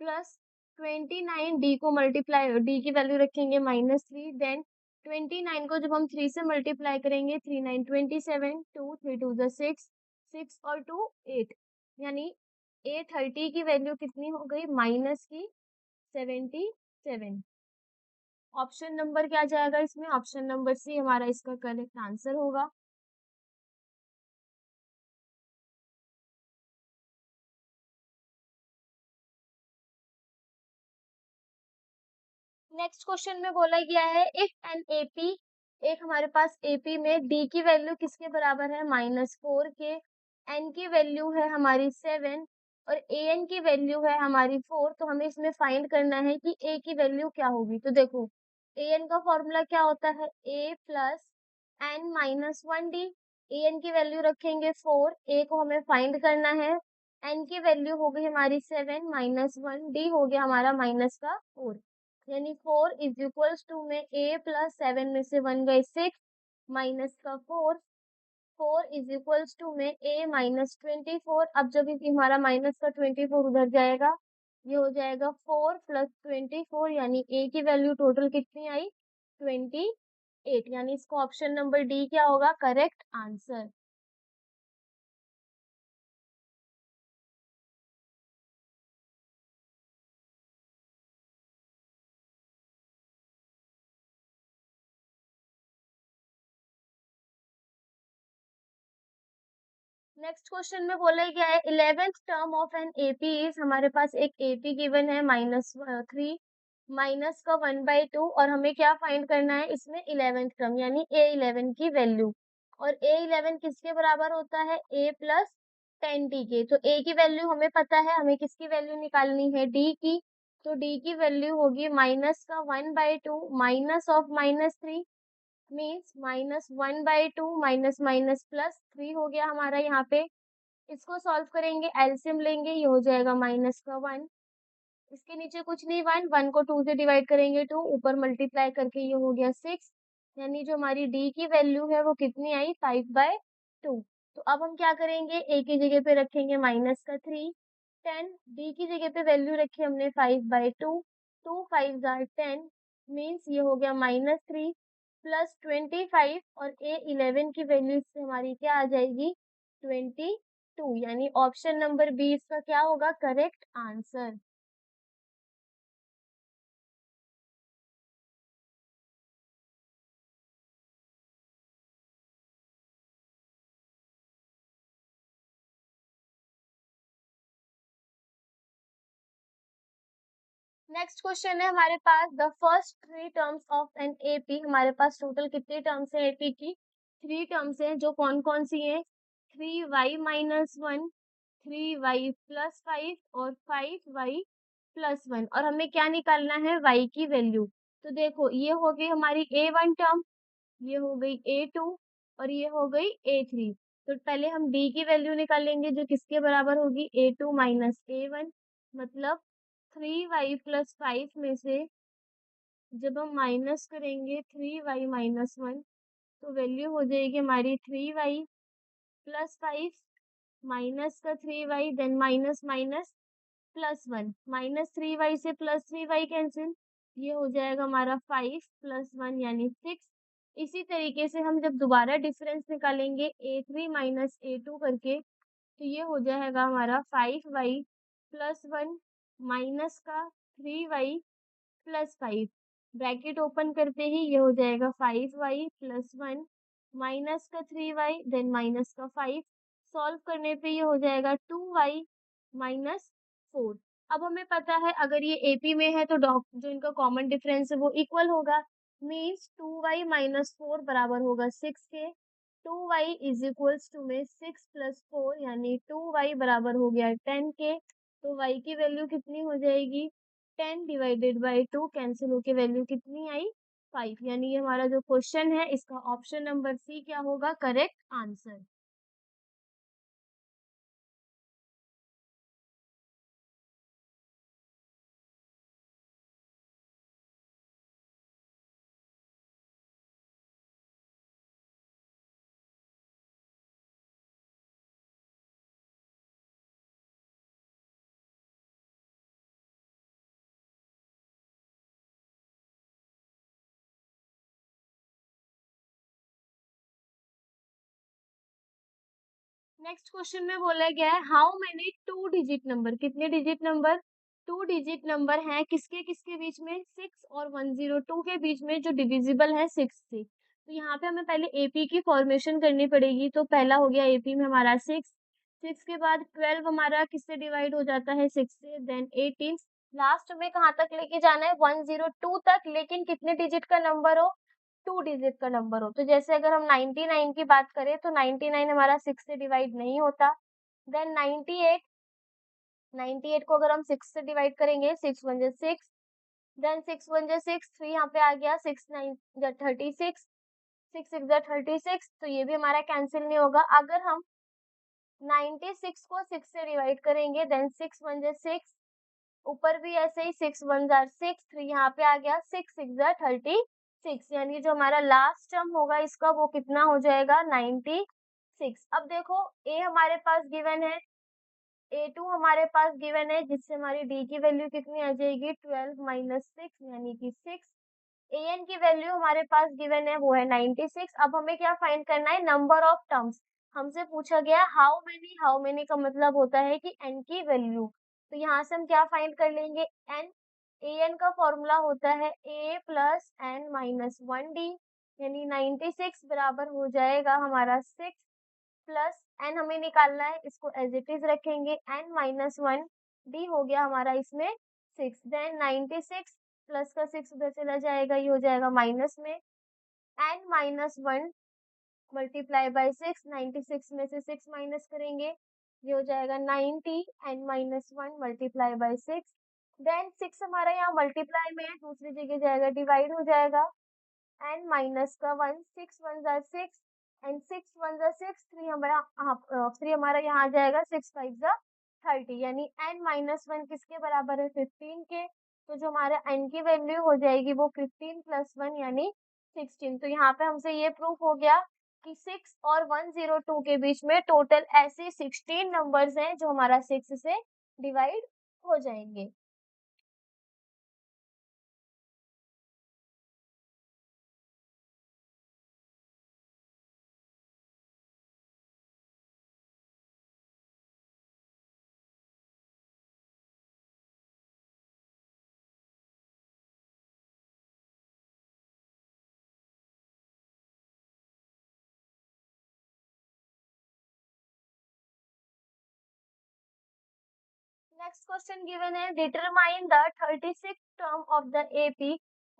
प्लस 29 डी को मल्टीप्लाई, डी की वैल्यू रखेंगे -3, देन 29 को जब हम 3 से मल्टीप्लाई करेंगे, 3 9 27, 2 3 2 6, 6 और 2 8, यानी A30 की वैल्यू कितनी हो गई, माइनस की 77। ऑप्शन नंबर क्या जाएगा इसमें, ऑप्शन नंबर सी हमारा इसका करेक्ट आंसर होगा। नेक्स्ट क्वेश्चन में बोला गया है इफ एन एपी, एक हमारे पास एपी में डी की वैल्यू किसके बराबर है, -4 के, एन की वैल्यू है हमारी 7 और ए एन की वैल्यू है हमारी 4। तो हमें इसमें फाइंड करना है कि ए की वैल्यू क्या होगी। तो देखो ए एन का फॉर्मूला क्या होता है, ए प्लस एन माइनस 1 डी। ए एन की वैल्यू रखेंगे 4, ए को हमें फाइंड करना है, एन की वैल्यू हो गई हमारी 7 माइनस 1, डी हो गया हमारा माइनस का 4, यानी 4 इज इक्वल्स टू में ए प्लस 7 में से 1 गए 6 माइनस का 4, 4 इज इक्वल्स टू में ए माइनस 24। अब जब इस हमारा माइनस का 24 उधर जाएगा, ये हो जाएगा 4 प्लस 24, यानी ए की वैल्यू टोटल कितनी आई, 28, यानी इसको ऑप्शन नंबर डी क्या होगा करेक्ट आंसर। नेक्स्ट क्वेश्चन में बोला गया है 11th term of an AP is, हमारे पास एक एपी गिवन है -3 माइनस का 1/2 और हमें क्या फाइंड करना है इसमें 11th टर्म यानी A11 की वैल्यू। और A11 किसके बराबर होता है, A प्लस 10D के। तो A की वैल्यू हमें पता है, हमें किसकी वैल्यू निकालनी है, D की। तो D की वैल्यू होगी माइनस का 1/2 minus of -3 means -1/2 minus minus plus 3 हो गया हमारा यहाँ पे। इसको सॉल्व करेंगे, एलसीएम लेंगे, ये हो जाएगा माइनस का 1, इसके नीचे कुछ नहीं, 1 1 को 2 से डिवाइड करेंगे 2, ऊपर मल्टीप्लाई करके ये हो गया 6, यानी जो हमारी डी की वैल्यू है वो कितनी आई, 5/2। तो अब हम क्या करेंगे, ए की जगह पे रखेंगे माइनस का 3, 10, डी की जगह पे वैल्यू रखी हमने 5/2, 2 5 जार 10 मीन्स ये हो गया -3 प्लस 25 और A11 की वैल्यू इससे हमारी क्या आ जाएगी, 22, यानी ऑप्शन नंबर बी इसका क्या होगा करेक्ट आंसर। नेक्स्ट क्वेश्चन है हमारे पास the first 3 terms of an AP, हमारे पास टोटल कितनी टर्म्स है एपी की, 3 टर्म्स हैं, जो कौन कौन सी हैं, 3y-1, 3y प्लस 5 और 5y प्लस 1। और हमें क्या निकालना है, y की वैल्यू। तो देखो ये हो गई हमारी A1 टर्म, ये हो गई A2 और ये हो गई A3। तो पहले हम D की वैल्यू निकालेंगे जो किसके बराबर होगी, A2 माइनस A1, मतलब 3y प्लस 5 में से जब हम माइनस करेंगे 3y माइनस 1, तो वैल्यू हो जाएगी हमारी 3y प्लस 5 माइनस का 3y, then minus minus plus 1, -3y से +3y कैंसिल, ये हो जाएगा हमारा 5 प्लस 1 यानी 6। इसी तरीके से हम जब दोबारा डिफरेंस निकालेंगे A3 माइनस A2 करके, तो ये हो जाएगा हमारा 5y प्लस 1 माइनस का 3y प्लस 5, ब्रैकेट ओपन करते ही ये हो जाएगा 5y प्लस 1 माइनस का 3y देन माइनस का 5, सॉल्व करने पे ये हो जाएगा 2y माइनस 4। अब हमें पता है अगर ये एपी में है तो डॉट जो इनका कॉमन डिफरेंस है वो इक्वल होगा, मीन्स 2y माइनस 4 बराबर होगा 6 के। 2y इज इक्वल्स टू में 6 प्लस 4 यानी 2y बराबर हो गया 10 के। तो y की वैल्यू कितनी हो जाएगी, 10 डिवाइडेड बाई 2 कैंसिल होके वैल्यू कितनी आई, 5, यानी ये हमारा जो क्वेश्चन है इसका ऑप्शन नंबर सी क्या होगा करेक्ट आंसर। नेक्स्ट क्वेश्चन में बोला गया है how many two digit number, कितने digit number, two digit number हैं किसके किसके बीच में, 6 और 102 के बीच में जो डिविजिबल है 6 से। तो यहाँ पे हमें पहले एपी की फॉर्मेशन करनी पड़ेगी। तो पहला हो गया एपी में हमारा 6, 6 के बाद 12 हमारा किससे डिवाइड हो जाता है 6 से, देन 18, लास्ट में कहाँ तक लेके जाना है 102 तक, लेकिन कितने डिजिट का नंबर हो, टू डिजिट का नंबर हो। तो जैसे अगर हम 99 की बात करें तो 99 हमारा 6 से डिवाइड नहीं होता। देन 98, 98 को अगर हम 6 से डिवाइड करेंगे 6 1 जा 6, देन 6 1 जा 6, 3 यहाँ पे आ गया, 6 9 जा 36, 6 6 जा 36, तो ये भी हमारा कैंसिल नहीं होगा। अगर हम 96 को 6 से डिवाइड करेंगे देन 6 1 जा 6, ऊपर भी ऐसे ही 6 1 जार 6, 3 यहाँ पे आ गया, 6 6 जार 36, यानी जो हमारा लास्ट टर्म होगा इसका वो कितना हो जाएगा 96। अब देखो ए हमारे पास गिवन है, A2 हमारे पास गिवन है, जिससे हमारी D की वैल्यू कितनी आ जाएगी 12 माइनस 6 यानी कि 6। AN की वैल्यू हमारे पास गिवन है वो है 96। अब हमें क्या फाइंड करना है, नंबर ऑफ टर्म्स। हमसे पूछा गया हाउ मेनी का मतलब होता है कि n की वैल्यू। तो यहाँ से हम क्या फाइंड कर लेंगे, n, an का फॉर्मूला होता है a plus n minus 1d, यानी 96 बराबर हो जाएगा हमारा 6 प्लस n हमें निकालना है, इसको एज इट इज रखेंगे, n माइनस 1d हो गया हमारा इसमें 6, देन 96 प्लस का 6 उधर चला जाएगा, ये हो जाएगा माइनस में, n माइनस 1 मल्टीप्लाई बाय 6, 96 में से 6 माइनस करेंगे, ये हो जाएगा 90, n minus 1 multiply by 6, then 6 हमारा यहाँ मल्टीप्लाई में है, दूसरी जगह जाएगा डिवाइड हो जाएगा, n माइनस का 1, 6 1 जार 6 एंड 6 1 जार 6, 3 हमारा 3 हमारा यहाँ आ जाएगा, 6 5 जार 30, यानी n माइनस 1 किसके बराबर है 15 के। तो जो हमारा n की वैल्यू हो जाएगी वो 15 प्लस 1 यानी 16। तो यहाँ पे हमसे ये प्रूफ हो गया कि 6 और 102 के बीच में टोटल ऐसे 16 नंबर्स हैं जो हमारा 6 से डिवाइड हो जाएंगे। Next question given है, determine the 36th term of the AP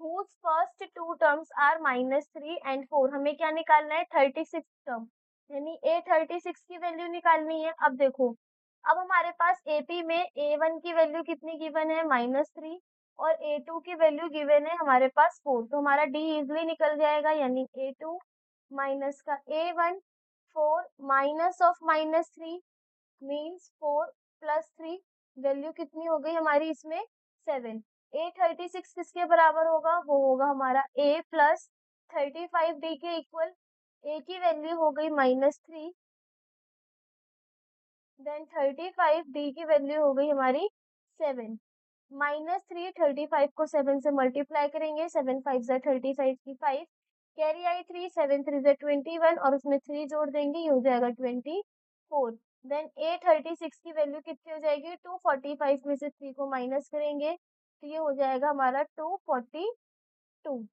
whose first two terms are -3 and 4। हमें क्या निकालना है 36 टर्म, यानी A36 की वैल्यू निकालनी है। अब देखो, अब हमारे पास AP में A1 की वैल्यू कितनी गिवन है -3 और A2 की वैल्यू गिवन है हमारे पास 4, तो हमारा D इजिली निकल जाएगा, यानी A2 माइनस का A1, 4 minus of -3 means 4 plus 3, value कितनी हो गई हमारी इसमें 7। A36 किसके बराबर होगा, वो होगा हमारा A प्लस 35D के इक्वल। A की वैल्यू हो गई -3, देन 35D की वैल्यू हो गई हमारी 7। -3 35 को 7 से मल्टीप्लाई करेंगे, 7 5 ज़ा 35 की 5, कैरी आई 3, 7 3 ज़ा 21 और उसमें 3 जोड़ देंगे, ये हो जाएगा 24। देन A36 की वैल्यू कितनी हो जाएगी 245 में से 3 को माइनस करेंगे, तो ये हो जाएगा हमारा 242।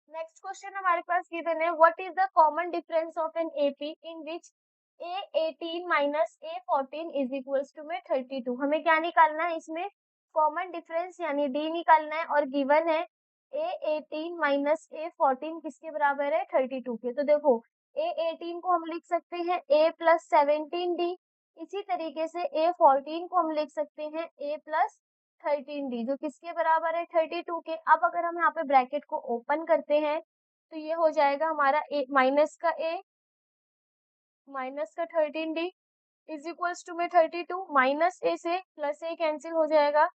नेक्स्ट क्वेश्चन हमारे पास गिवन है, what is the common difference of an AP in which A18 minus A14 is equals to में 32। हमें क्या निकालना है इसमें, कॉमन डिफरेंस यानी डी निकालना है, और गिवन है A18 माइनस A14 किसके बराबर है, 32 के। तो देखो A18 को हम लिख सकते हैं A प्लस 17D, इसी तरीके से A14 को हम लिख सकते हैं A प्लस 13D, जो किसके बराबर है, 32 के। अब अगर हम यहाँ पे ब्रैकेट को ओपन करते हैं तो ये हो जाएगा हमारा A माइनस का 13D इज इक्वल्स टू में 32, माइनस ए से प्लस ए कैंसिल हो जाएगा,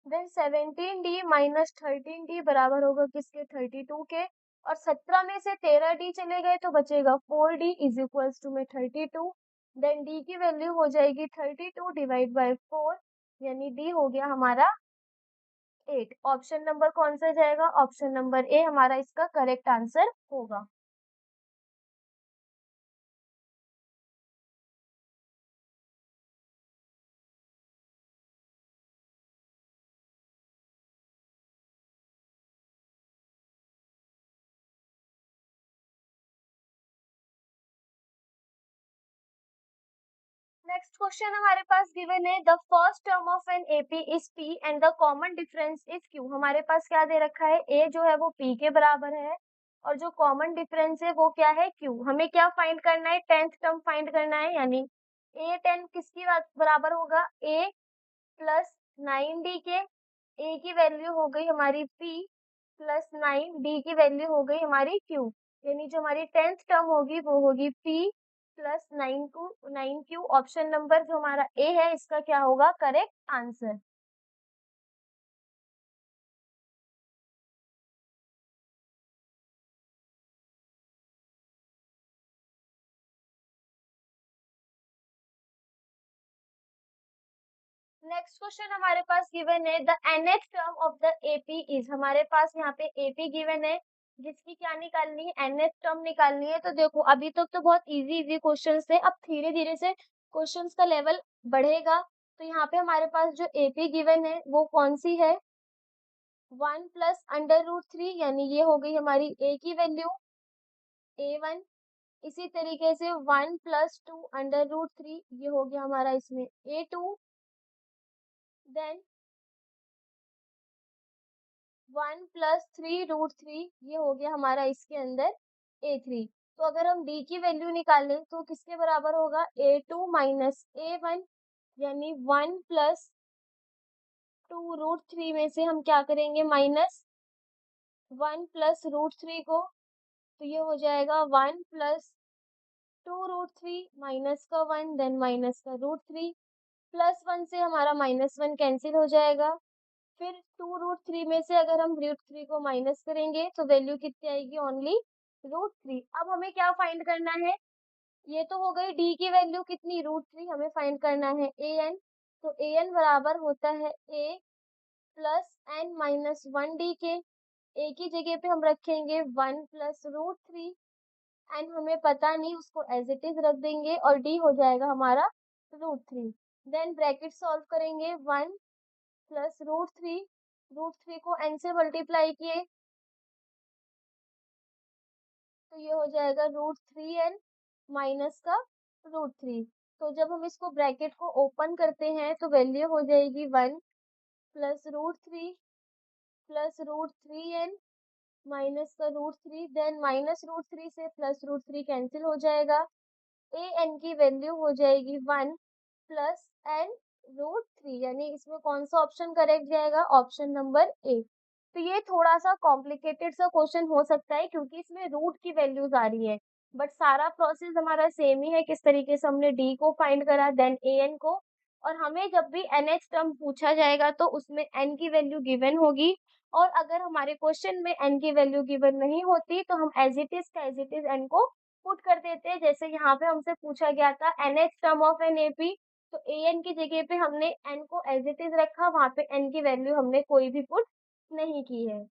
देन 17D माइनस 13D बराबर होगा किसके, 32 के। और 17 में से 13D चले गए तो बचेगा 4D इज इक्वल्स टू में 32, देन D की वैल्यू हो जाएगी 32 डिवाइड बाय 4, यानी D हो गया हमारा 8। ऑप्शन नंबर कौन सा जाएगा, ऑप्शन नंबर ए हमारा इसका करेक्ट आंसर होगा। नेक्स्ट क्वेश्चन हमारे पास गिवन है, the first term of an AP is P and the common difference is Q. हमारे पास क्या दे रखा है, ए जो है वो पी के बराबर है, और जो कॉमन डिफरेंस है वो क्या है, क्यू। हमें क्या फाइंड करना है, टेंथ टर्म फाइंड करना है, यानी ए टेन किसकी बराबर होगा, ए प्लस 9D के। ए की वैल्यू हो गई हमारी पी प्लस 9D की वैल्यू हो गई हमारी क्यू, यानी जो हमारी टेंथ टर्म होगी वो होगी P plus 9Q। Option number जो हमारा ए है इसका क्या होगा, करेक्ट आंसर। नेक्स्ट क्वेश्चन हमारे पास गिवन है, the nth term of the AP is. हमारे पास यहाँ पे एपी गिवन है जिसकी क्या निकालनी है, nth टर्म निकालनी है। तो देखो अभी तक तो बहुत इजी इजी क्वेश्चंस थे, अब धीरे धीरे से क्वेश्चंस का लेवल बढ़ेगा। तो यहाँ पे हमारे पास जो एपी गिवन है वो कौन सी है, 1 प्लस अंडर रूट 3, यानी ये हो गई हमारी ए की वैल्यू A1। इसी तरीके से 1 प्लस 2 अंडर रूट 3, ये हो गया हमारा इसमें A2। देन 1 प्लस 3 रूट 3, ये हो गया हमारा इसके अंदर A3। तो अगर हम D की वैल्यू निकालें तो किसके बराबर होगा, A2 माइनस A1, यानी 1 प्लस 2 रूट 3 में से हम क्या करेंगे, माइनस 1 प्लस रूट 3 को, तो ये हो जाएगा 1 प्लस 2 रूट 3 माइनस का 1, देन माइनस का रूट 3, प्लस 1 से हमारा माइनस 1 कैंसिल हो जाएगा। फिर 2 रूट 3 में से अगर हम रूट 3 को माइनस करेंगे तो वैल्यू कितनी आएगी, ओनली रूट 3। अब हमें क्या फाइंड करना है, ये तो हो गई डी की वैल्यू कितनी, रूट 3। हमें फाइंड करना है ए एन, तो ए एन बराबर होता है ए प्लस एन माइनस 1 डी के। ए की जगह पे हम रखेंगे 1 प्लस रूट 3, एन हमें पता नहीं, उसको एज इट इज रख देंगे, और डी हो जाएगा हमारा रूट 3। देन ब्रैकेट सॉल्व करेंगे, 1 प्लस रूट 3, रूट 3 को n से मल्टीप्लाई किए तो ये हो जाएगा रूट 3n माइनस का रूट 3। तो जब हम इसको ब्रैकेट को ओपन करते हैं तो वैल्यू हो जाएगी 1 प्लस रूट 3 माइनस का रूट 3, देन माइनस रूट 3 से प्लस रूट 3 कैंसिल हो जाएगा। ए एन की वैल्यू हो जाएगी 1 प्लस n रूट 3, यानी इसमें कौन सा ऑप्शन करेक्ट जाएगा, ऑप्शन नंबर ए। तो ये थोड़ा सा कॉम्प्लिकेटेड सा क्वेश्चन हो सकता है क्योंकि इसमें रूट की वैल्यूज आ रही है, बट सारा प्रोसेस हमारा सेम ही है, किस तरीके से हमने डी को फाइंड करा, देन ए एन को। और हमें जब भी एनएच टर्म पूछा जाएगा तो उसमें एन की वैल्यू गिवन होगी, और अगर हमारे क्वेश्चन में एन की वैल्यू गिवन नहीं होती तो हम एज इट इज का एज इट इज एन को पुट कर देते हैं। जैसे यहाँ पे हमसे पूछा गया था nth term of an AP, तो ए एन की जगह पे हमने एन को एज इट इज रखा, वहां पे एन की वैल्यू हमने कोई भी पुट नहीं की है।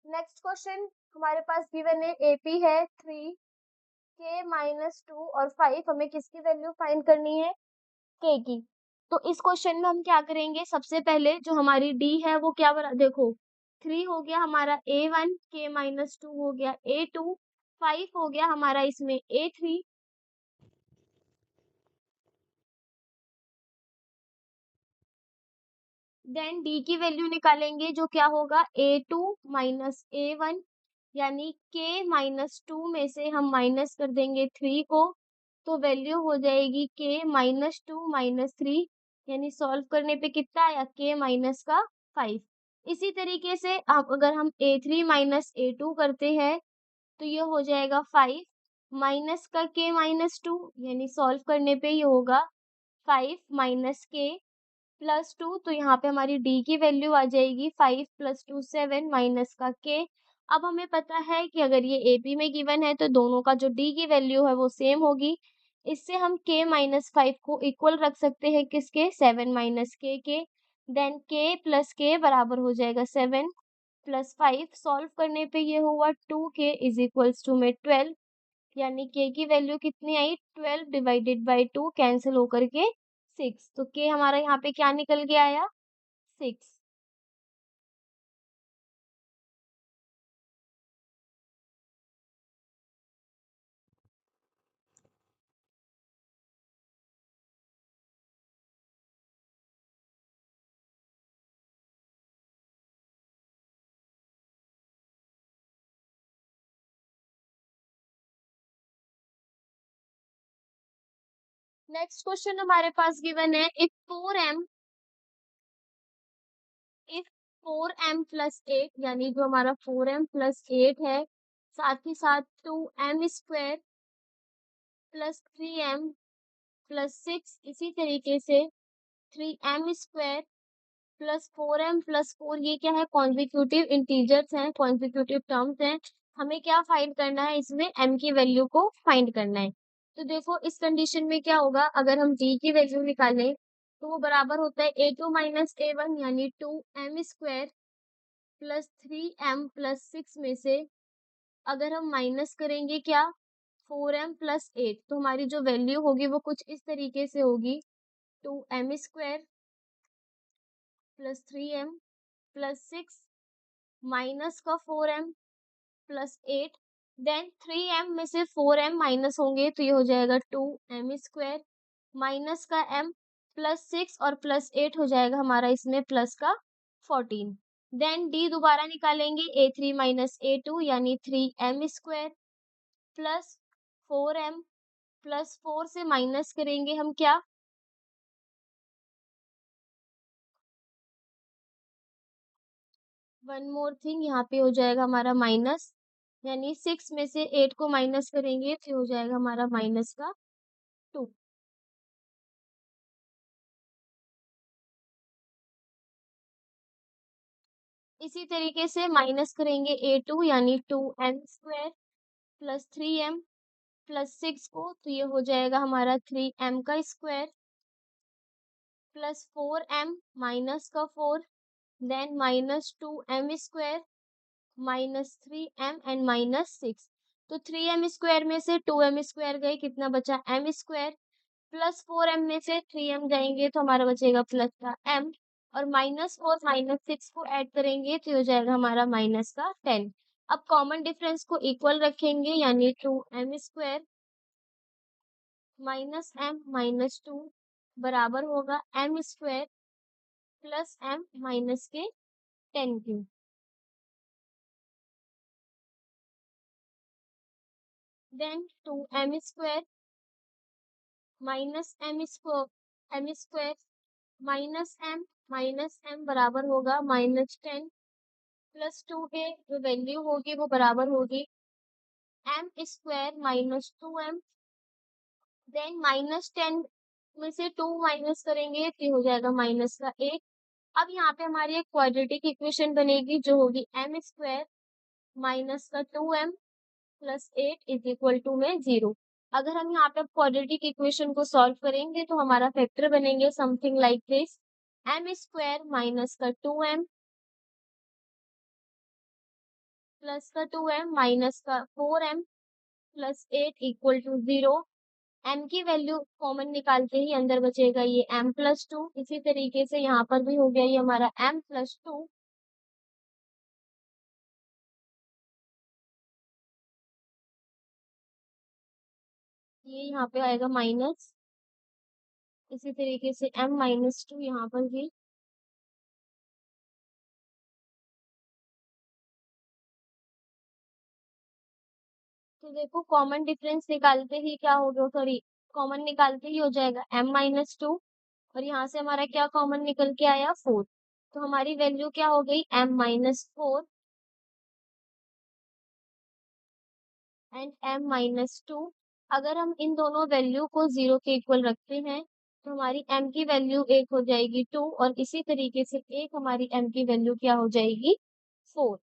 नेक्स्ट क्वेश्चन हमारे पास गिवन है एपी है 3 के माइनस 2 और 5, हमें किसकी वैल्यू फाइंड करनी है, के की। तो इस क्वेश्चन में हम क्या करेंगे, सबसे पहले जो हमारी डी है वो क्या बना, देखो 3 हो गया हमारा A1, के माइनस 2 हो गया A2, 5 हो गया हमारा इसमें A3, देन डी की वैल्यू निकालेंगे जो क्या होगा A2 माइनस A1, यानी के माइनस 2 में से हम माइनस कर देंगे 3 को, तो वैल्यू हो जाएगी के माइनस 2 माइनस 3, यानी सॉल्व करने पे कितना आया, के माइनस का 5। इसी तरीके से अब अगर हम A3 माइनस A2 करते हैं तो ये हो जाएगा 5 माइनस का के माइनस 2, यानी सॉल्व करने पे ये होगा 5 माइनस के प्लस 2, तो यहाँ पे हमारी डी की वैल्यू आ जाएगी 5 प्लस 2 7 माइनस का के। अब हमें पता है कि अगर ये एपी में गिवन है तो दोनों का जो डी की वैल्यू है वो सेम होगी, इससे हम के माइनस 5 को इक्वल रख सकते हैं किसके, 7 माइनस के। देन के प्लस के बराबर हो जाएगा 7 प्लस 5, सॉल्व करने पे ये हुआ 2k इज इक्वल्स टू में 12, यानी के की वैल्यू कितनी आई, 12 डिवाइडेड बाई 2 कैंसिल होकर के 6, तो के हमारा यहाँ पे क्या निकल के आया, 6। नेक्स्ट क्वेश्चन हमारे पास गिवन है इफ 4m प्लस 8, यानी जो हमारा 4m प्लस 8 है, साथ ही साथ 2m square plus 3m plus 6, इसी तरीके से 3m square plus 4m plus 4, ये क्या है, कॉन्जिक्यूटिव इंटीजर्स हैं, कॉन्जिक्यूटिव टर्म्स हैं। हमें क्या फाइंड करना है, इसमें m की वैल्यू को फाइंड करना है। तो देखो इस कंडीशन में क्या होगा, अगर हम d की वैल्यू निकालें तो वो बराबर होता है A2 माइनस A1, यानी 2m square plus 3m plus 6 में से अगर हम माइनस करेंगे क्या, 4m प्लस 8, तो हमारी जो वैल्यू होगी वो कुछ इस तरीके से होगी, 2m square plus 3m plus 6 minus का 4m प्लस 8, देन 3m में से 4m माइनस होंगे तो ये हो जाएगा 2m स्क्वायर माइनस का m प्लस 6 और प्लस 8 हो जाएगा हमारा इसमें प्लस का 14। देन d दोबारा निकालेंगे A3 माइनस A2, यानी 3m square plus 4m plus 4 से माइनस करेंगे हम क्या, वन मोर थिंग, यहाँ पे हो जाएगा हमारा माइनस, यानी 6 में से 8 को माइनस करेंगे तो हो जाएगा हमारा माइनस का 2। इसी तरीके से माइनस करेंगे A2, यानी 2m square plus 3m plus 6 को, तो ये हो जाएगा हमारा 3m का स्क्वायर प्लस 4m माइनस का 4, then minus 2m square minus 3m and minus 6, तो 3m स्क्वायर में से 2m स्क्वायर गए, कितना बचा m स्क्वायर, प्लस 4m में से 3m जाएंगे तो हमारा बचेगा प्लस का m, और माइनस 4 माइनस 6 को ऐड करेंगे तो हो जाएगा हमारा माइनस का 10। अब कॉमन डिफरेंस को इक्वल रखेंगे, यानी 2m square minus m minus 2 बराबर होगा m square plus m minus के 10 की। Then 2m square minus m square minus m बराबर होगा माइनस 10 प्लस 2 के जो वैल्यू होगी वो बराबर होगी m square minus 2m, then minus 10 में से 2 माइनस करेंगे तो हो जाएगा माइनस का 8। अब यहाँ पे हमारी एक क्वाड्रेटिक इक्वेशन बनेगी जो होगी m स्क्वायर माइनस का 2m plus 8 is equal to में 0। अगर हम यहाँ पे क्वाड्रेटिक इक्वेशन को सॉल्व करेंगे तो हमारा फैक्टर बनेंगे something like this, m square minus का 2m प्लस का 2m माइनस का 4m plus 8 equal to 0। m की वैल्यू कॉमन निकालते ही अंदर बचेगा ये m प्लस 2। इसी तरीके से यहाँ पर भी हो गया ये हमारा m प्लस 2। ये यहाँ पे आएगा माइनस, इसी तरीके से m माइनस 2 यहाँ पर भी। तो देखो कॉमन डिफरेंस निकालते ही क्या होगा, सॉरी कॉमन निकालते ही हो जाएगा m माइनस 2। और यहाँ से हमारा क्या कॉमन निकल के आया 4। तो हमारी वैल्यू क्या हो गई m minus 4 and m minus 2। अगर हम इन दोनों वैल्यू को 0 के इक्वल रखते हैं तो हमारी m की वैल्यू 1 हो जाएगी 2, और इसी तरीके से एक हमारी m की वैल्यू क्या हो जाएगी 4।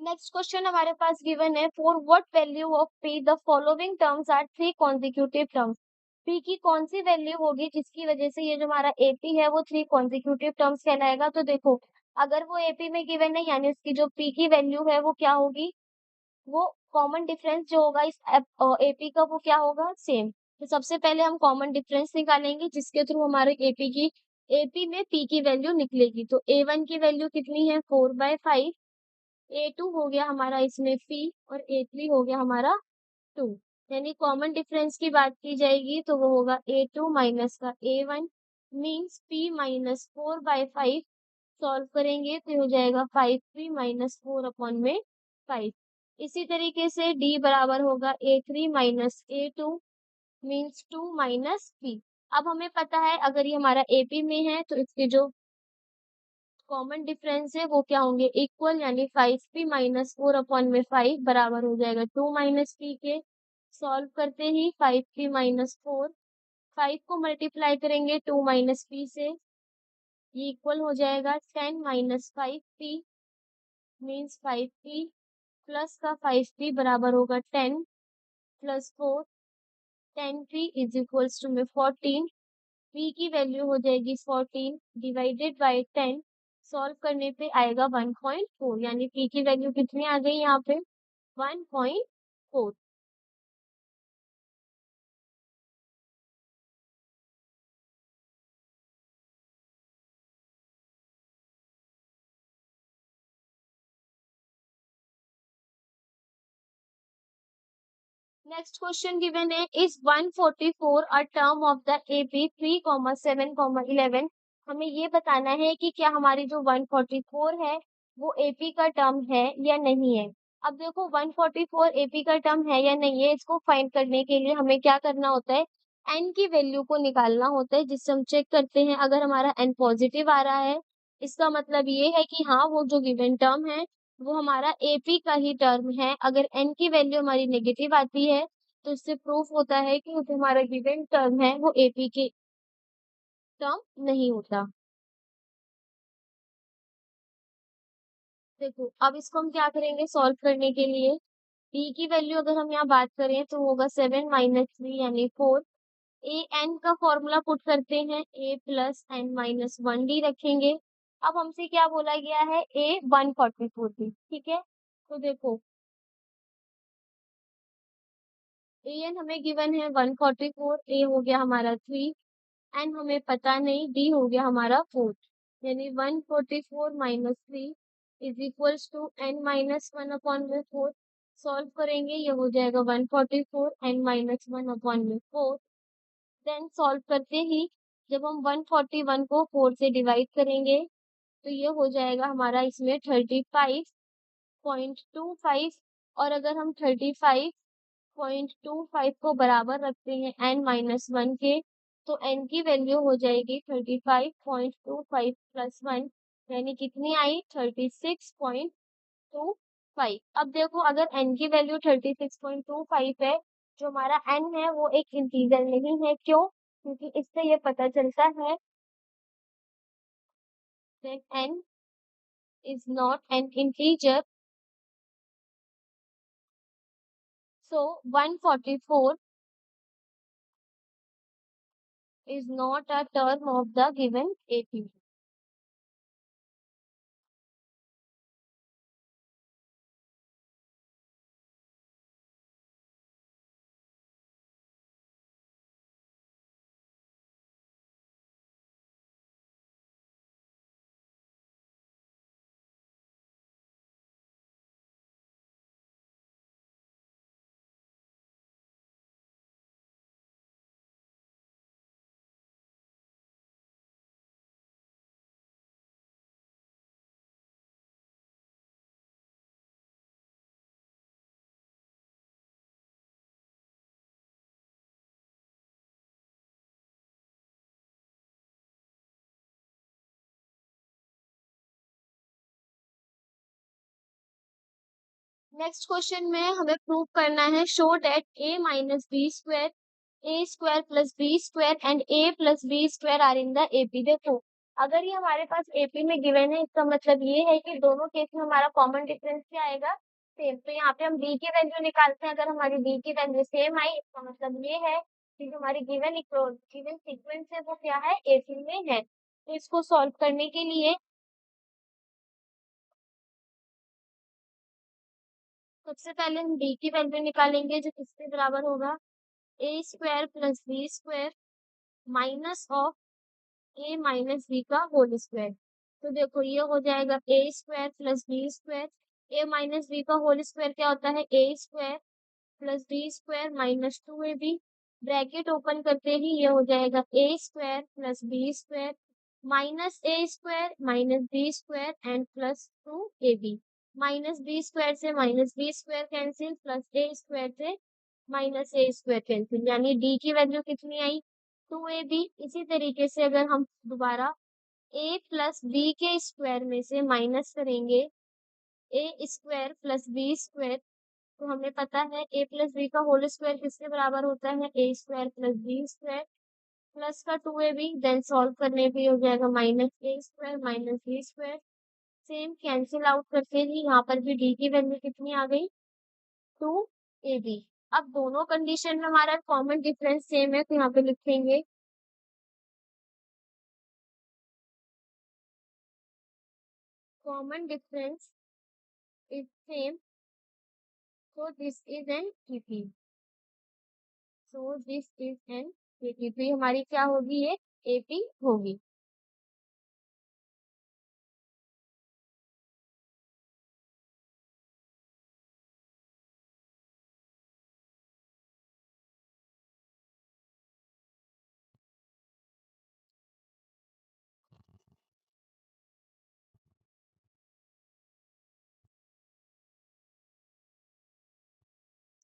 नेक्स्ट क्वेश्चन हमारे पास गिवन है, for what value of p the following terms are three consecutive terms. p की कौन सी वैल्यू होगी जिसकी वजह से ये जो हमारा ap है वो थ्री कॉन्जिक्यूटिव टर्म्स कहलाएगा। तो देखो अगर वो ap में गिवन है यानी उसकी जो p की वैल्यू है वो क्या होगी, वो कॉमन डिफरेंस जो होगा इस एपी का वो क्या होगा सेम। तो सबसे पहले हम कॉमन डिफरेंस निकालेंगे जिसके थ्रू हमारे एपी में पी की वैल्यू निकलेगी। तो ए वन की वैल्यू कितनी है 4/5, ए टू हो गया हमारा इसमें पी, और ए थ्री हो गया हमारा 2। यानी कॉमन डिफरेंस की बात की जाएगी तो वो होगा ए टू माइनस का a one means P minus 4/5। Solve करेंगे तो हो जाएगा 5p माइनस 4 में 5। इसी तरीके से d बराबर होगा a3 minus a2 means 2 minus p। अब हमें पता है अगर ये हमारा AP में है तो इसके जो कॉमन डिफरेंस है वो क्या होंगे इक्वल, यानी 5p माइनस 4/5 बराबर हो जाएगा 2 माइनस p के। सॉल्व करते ही 5p माइनस 4, 5 को मल्टीप्लाई करेंगे 2 माइनस p से, ये इक्वल हो जाएगा 10 minus 5p means 5p plus का 5p बराबर होगा 10 plus 4, 10p is equals to में 14। p की वैल्यू हो जाएगी 14 डिवाइडेड बाय 10। सॉल्व करने पे आएगा 1.4, यानी p की वैल्यू कितनी आ गई यहाँ पे 1.4। नेक्स्ट क्वेश्चन गिवन है, is 144 a term of the AP 3,7,11। हमें ये बताना है कि क्या हमारी जो 144 है वो एपी का टर्म है या नहीं है। अब देखो 144 एपी का टर्म है या नहीं है, इसको फाइंड करने के लिए हमें क्या करना होता है, एन की वैल्यू को निकालना होता है, जिससे हम चेक करते हैं अगर हमारा एन पॉजिटिव आ रहा है इसका मतलब ये है कि हाँ वो जो गिवन टर्म है वो हमारा एपी का ही टर्म है। अगर एन की वैल्यू हमारी नेगेटिव आती है तो इससे प्रूफ होता है कि जो हमारा गिवन टर्म है वो एपी के टर्म नहीं होता। देखो अब इसको हम क्या करेंगे सॉल्व करने के लिए, p की वैल्यू अगर हम यहाँ बात करें तो होगा 7 माइनस 3 यानी 4। ए एन का फॉर्मूला पुट करते हैं a plus N minus 1d रखेंगे। अब हमसे क्या बोला गया है a 144 थी, ठीक है। तो देखो ए एन हमें गिवन है 144, ए हो गया हमारा 3 एंड हमें पता नहीं डी हो गया हमारा 4। यानी 144 minus 3 is equals to n minus 1/4। Solve करेंगे ये हो जाएगा 144 एन माइनस 1/4। देन सॉल्व करते ही जब हम 141 को 4 से डिवाइड करेंगे तो ये हो जाएगा हमारा इसमें 35.25। और अगर हम 35.25 को बराबर रखते हैं n माइनस 1 के तो n की वैल्यू हो जाएगी 35.25 प्लस 1, यानी कितनी आई 36.25। 5। अब देखो अगर n की वैल्यू 36.25 है, जो हमारा n है वो एक इंटीजर नहीं है। क्यों? क्योंकि इससे ये पता चलता है that n is not an integer. So 144 is not a term of the given AP. Next question में हमें प्रूव करना है show that a minus b square a square plus b square and a plus b square are in the AP. देखो अगर ये हमारे पास AP में given है, इसका मतलब ये है कि दोनों केस में हमारा कॉमन डिफरेंस क्या आएगा? सेम। तो यहाँ पे हम b की वैल्यू निकालते हैं। अगर हमारी b की वैल्यू सेम आई, इसका मतलब ये है कि जो हमारी गिवन गिवन सीक्वेंस है वो क्या है? एपी में है। तो इसको सॉल्व करने के लिए सबसे पहले हम b की वैल्यू निकालेंगे, जो किसके बराबर होगा? A square plus b square minus of a minus b का होल स्क्वायर। तो देखो ये हो जाएगा a square plus b square. A minus b का होल स्क्वायर क्या होता है? A square plus b square minus 2ab। Bracket open करते ही ये हो जाएगा a square plus b square minus a square minus b square and plus 2ab। Minus b square से minus b square cancel, plus ए square से minus a square cancel, यानी D की value कितनी आई? 2ab। इसी तरीके से अगर हम दोबारा a प्लस बी के स्क्वायर में से माइनस करेंगे a square plus b square, तो हमें पता है a प्लस बी का होल स्क्वायर किसके बराबर होता है? A square plus b square plus का 2ab। देन सॉल्व करने पे हो जाएगा minus a square minus b square. Same cancel out करके ही यहाँ पर भी डी की वैल्यू कितनी आ गई? 2ab। अब दोनों कंडीशन में हमारा कॉमन डिफरेंस सेम है, तो यहाँ पे लिखेंगे common difference is same, so this is an AP. So this is an AP। तो ये हमारी क्या होगी? ये AP होगी।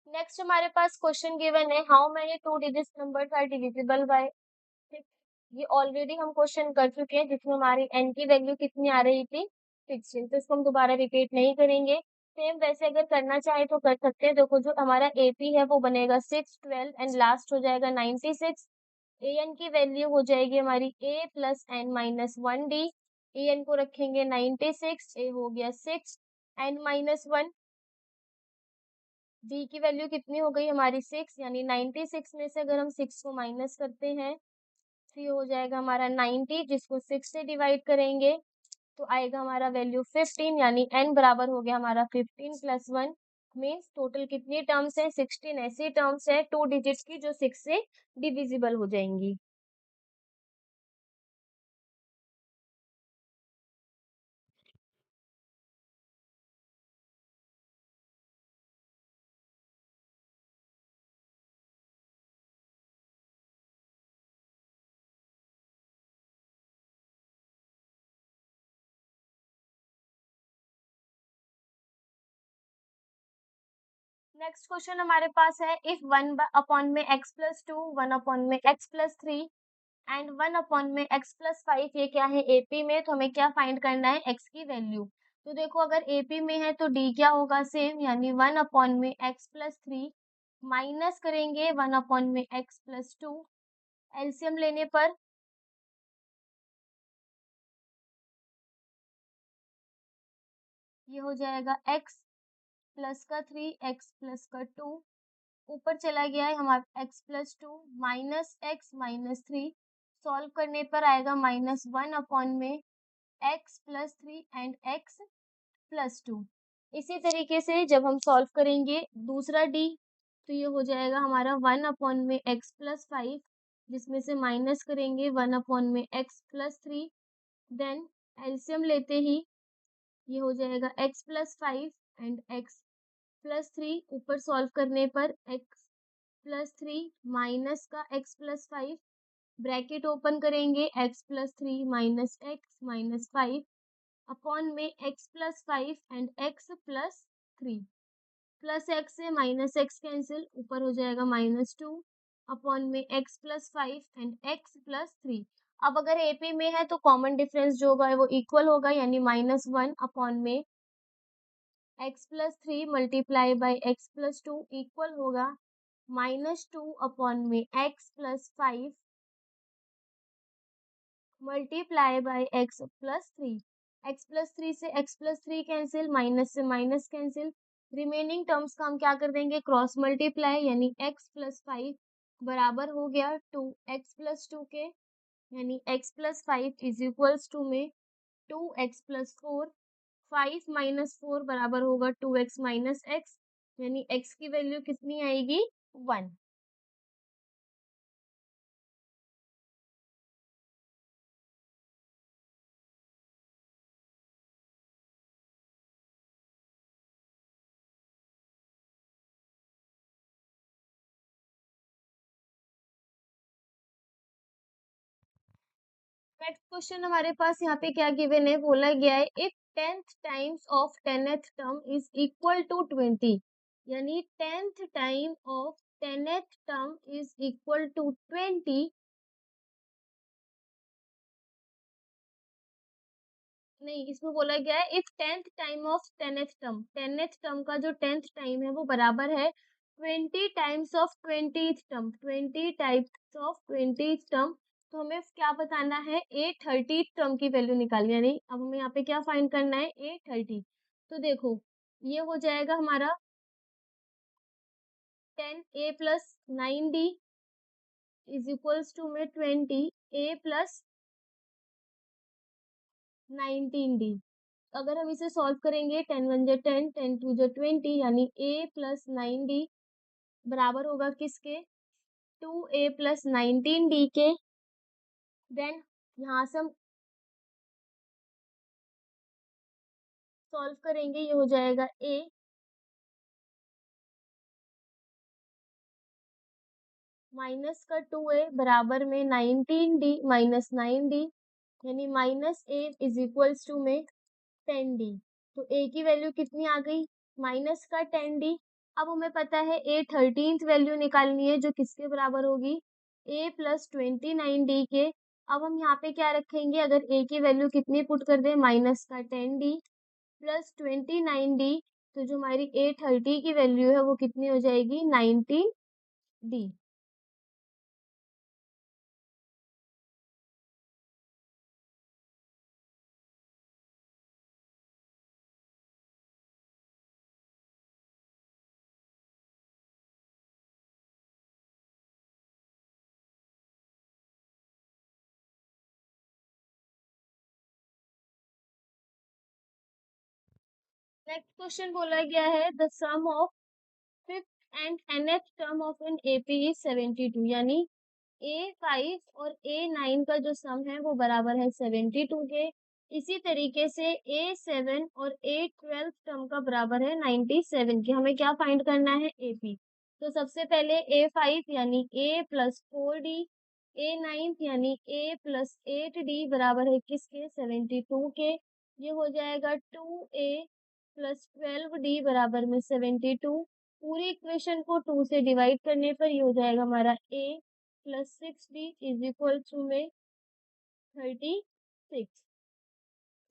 नेक्स्ट हमारे पास क्वेश्चन गिवन है how many two digit numbers are divisible by 6। ये ऑलरेडी हम क्वेश्चन कर चुके हैं, जिसमें हमारी n की वैल्यू कितनी आ रही थी? 16। तो इसको हम दोबारा रिपीट नहीं करेंगे। सेम वैसे अगर करना चाहे तो कर सकते हैं। देखो जो हमारा AP है वो बनेगा 6, 12 एंड लास्ट हो जाएगा 96। an की वैल्यू हो जाएगी हमारी a plus N minus 1d। an को रखेंगे 96, a हो गया 6 n माइनस 1। d की वैल्यू कितनी हो गई हमारी? 6, यानी 96 में से अगर हम 6 को माइनस करते हैं तो ये हो जाएगा हमारा 90, जिसको 6 से डिवाइड करेंगे तो आएगा हमारा वैल्यू 15, यानी n बराबर हो गया हमारा 15 प्लस 1। मीन्स टोटल कितनी टर्म्स है? 16 ऐसी टर्म्स है 2 डिजिट्स की जो 6 से डिविजिबल हो जाएंगी। नेक्स्ट क्वेश्चन हमारे पास है इफ 1 अपॉन में x प्लस 2, 1 अपॉन में x प्लस 3 एंड 1 अपॉन में x प्लस 5 ये क्या है? AP में। तो हमें क्या फाइंड करना है? x की वैल्यू। तो देखो अगर एपी में है तो डी क्या होगा, सेम, यानी 1 में एक्स प्लस 3 माइनस करेंगे 1 में एक्स प्लस 2। एलसीएम लेने पर ये हो जाएगा एक्स प्लस का 3 एक्स प्लस का 2, ऊपर चला गया है हमारा x plus 2 minus x minus 3, solve करने पर आएगा -1 में x plus 3 and x plus 2। इसी तरीके से जब हम सॉल्व करेंगे दूसरा डी, तो ये हो जाएगा हमारा 1 में एक्स प्लस 5, जिसमें से माइनस करेंगे 1 में एक्स प्लस 3, देन एलसीएम लेते ही ये हो जाएगा x plus 5 and x plus 3, ऊपर सॉल्व करने पर एक्स प्लस 3 माइनस का एक्स प्लस 5, ब्रैकेट ओपन करेंगे x plus 3 minus x minus 5 upon में x plus 5 and x plus 3, plus x से माइनस एक्स कैंसिल, ऊपर हो जाएगा -2 अपॉन में x plus 5 and x plus 3। अब अगर एपी में है तो कॉमन डिफरेंस जो होगा वो इक्वल होगा, यानी -1 अपॉन में x plus 3 multiply by x plus 2 equal होगा -2 अपॉन में x plus 5 multiply by x plus 3। X plus 3 से एक्स प्लस 3 कैंसिल, माइनस से माइनस कैंसिल, रिमेनिंग टर्म्स का हम क्या कर देंगे, क्रॉस मल्टीप्लाई, यानी एक्स प्लस 5 बराबर हो गया 2x प्लस 2 के, यानी x plus 5 is equals to में 2x प्लस 4, 5 माइनस 4 बराबर होगा 2x माइनस x, यानी x की वैल्यू कितनी आएगी, 1। नेक्स्ट क्वेश्चन हमारे पास यहाँ पे क्या गिवन है, बोला गया है if 10th times of 10th term is equal to 20, यानी 10th time of 10th term is equal to 20। नहीं, इसमें बोला गया है if 10th time of 10th term का जो 10th टाइम है वो बराबर है 20 times of 20th term, 20 times of 20th term. तो हमें क्या बताना है, ए 30 टर्म की वैल्यू निकालनी, यानी अब हमें यहाँ पे क्या फाइंड करना है, ए 30। तो देखो ये हो जाएगा हमारा 10 a plus 9 d is equals to में 20 ए प्लस 19 डी। अगर हम इसे सॉल्व करेंगे 10 1 जा 10, 10 2 जा 20, यानी a प्लस 9d बराबर होगा किसके, 2a प्लस 19d के। देन यहाँ से हम सॉल्व करेंगे, ये हो जाएगा a माइनस का 2a बराबर में 19d माइनस 9d, यानी -a इज इक्वल्स टू में 10d। तो a की वैल्यू कितनी आ गई, माइनस का 10d। अब हमें पता है a 13th वैल्यू निकालनी है जो किसके बराबर होगी, a प्लस 29d के। अब हम यहाँ पे क्या रखेंगे, अगर a की वैल्यू कितनी पुट कर दें, माइनस का 10d प्लस 29d, तो जो हमारी a 30 की वैल्यू है वो कितनी हो जाएगी, 19d। नेक्स्ट क्वेश्चन बोला गया है the sum of fifth and nth term of an AP is 72, यानी A5 और A9 का जो सम है वो बराबर है 72 के। इसी तरीके से A7 और A12 टर्म का बराबर है 97 के। हमें क्या फाइंड करना है, AP। तो सबसे पहले A5 यानी A प्लस 4D, A9 यानी A प्लस 8D बराबर है किसके, 72 के। ये हो जाएगा 2A प्लस 12D बराबर में 72। पूरी इक्वेशन को 2 से डिवाइड करने पर ये हो जाएगा हमारा A plus 6d is equal to में 36।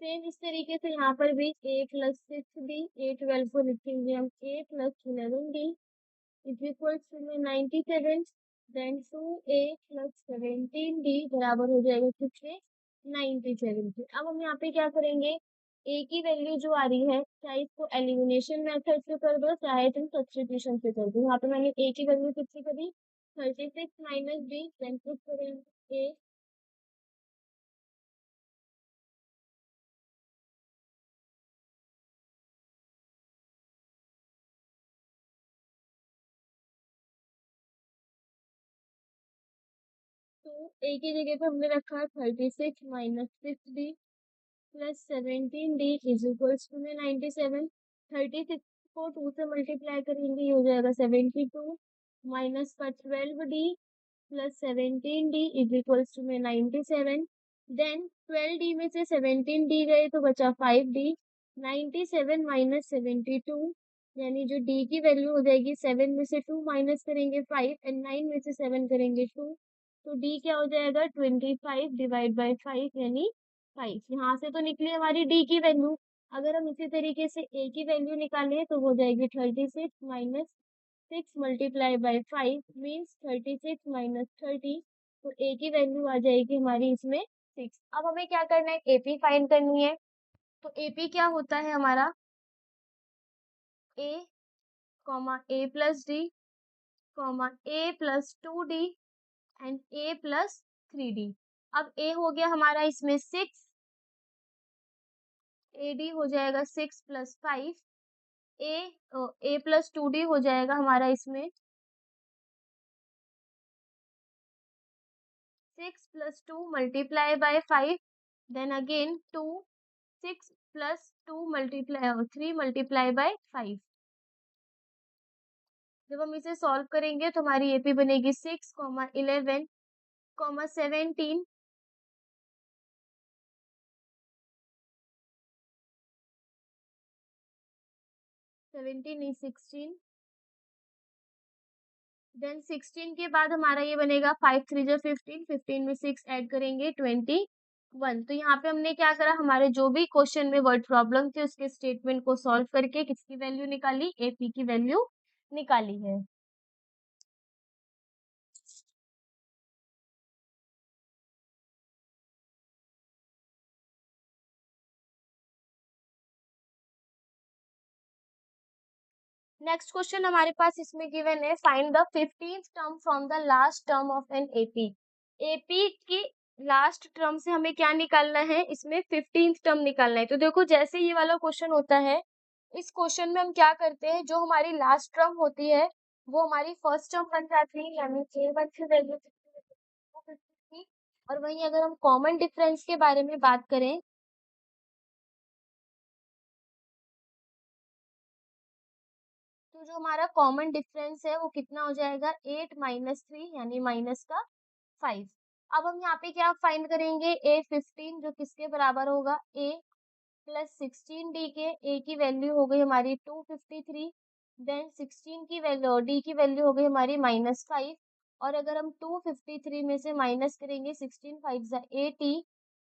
सेम इस तरीके से यहाँ पर भी a प्लस 6d, a12 को लिखेंगे हम a plus 11d is equals to में 97, देन 2a प्लस 17d बराबर हो जाएगा किसके 97 के। अब हम यहाँ पे क्या करेंगे, a की वैल्यू जो आ रही है, चाहे इसको एलिमिनेशन मेथड से कर दो चाहे तुम सब्स्टिट्यूशन से कर दो। यहाँ पे मैंने a की वैल्यू कितनी करी 36 माइनस b, देन पुट करेंगे a, तो a की जगह पे हमने रखा है 36 minus 6d plus 17d is equals to में 97। 36 को 2 से मल्टीप्लाई करेंगे, ये हो जाएगा 72 माइनस का 12d plus 17d is equals to में 97। देन 12d में से 17d गए तो बचा 5d। 97 माइनस 72, यानी जो d की वैल्यू हो जाएगी 7 में से 2 माइनस करेंगे 5 एंड 9 में से 7 करेंगे 2, तो d क्या हो जाएगा 25 डिवाइड बाई 5 यानी 5। यहाँ से तो निकली हमारी d की वैल्यू। अगर हम इसी तरीके से a की वैल्यू निकालें तो हो जाएगी 36 minus 6 multiply by 5 means 36 minus 30, तो a की वैल्यू आ जाएगी हमारी इसमें 6। अब हमें क्या करना है, एपी फाइंड करनी है। तो एपी क्या होता है हमारा a comma a plus D comma a plus 2d and a plus 3d। अब a हो गया हमारा इसमें 6, ad हो जाएगा 6 प्लस 5, a प्लस 2d हो जाएगा हमारा इसमें 6 plus 2 multiply by 5, then again 2, 6 plus 2 multiply 3 multiply by 5। जब हम इसे सॉल्व करेंगे तो हमारी एपी बनेगी 6 कॉमा 11 कॉमा 17, 17 is 16, देन 16 के बाद हमारा ये बनेगा 5 3 जो 15, 15 में 6 ऐड करेंगे 21। तो यहाँ पे हमने क्या करा, हमारे जो भी क्वेश्चन में वर्ड प्रॉब्लम थे उसके स्टेटमेंट को सॉल्व करके किसकी वैल्यू निकाली, एपी की वैल्यू निकाली है। नेक्स्ट क्वेश्चन हमारे पास इसमें गिवन है, find the 15th term from the last term of an AP. AP की लास्ट टर्म से हमें क्या निकालना है, इसमें 15th टर्म निकालना है। तो देखो जैसे ये वाला क्वेश्चन होता है, इस क्वेश्चन में हम क्या करते हैं, जो हमारी लास्ट टर्म होती है वो हमारी फर्स्ट टर्म बन जाती है, यानी a1 की वैल्यू थी। और वहीं अगर हम कॉमन डिफरेंस के बारे में बात करें, तो जो हमारा कॉमन डिफरेंस है वो कितना हो जाएगा 8 माइनस 3 यानी माइनस का 5। अब हम यहाँ पे क्या फाइंड करेंगे, a15 जो किसके बराबर होगा a प्लस 16d के। a की वैल्यू हो गई हमारी 253, देन 16 की वैल्यू d की वैल्यू हो गई हमारी माइनस 5। और अगर हम 253 में से माइनस करेंगे 16 5 जा 80,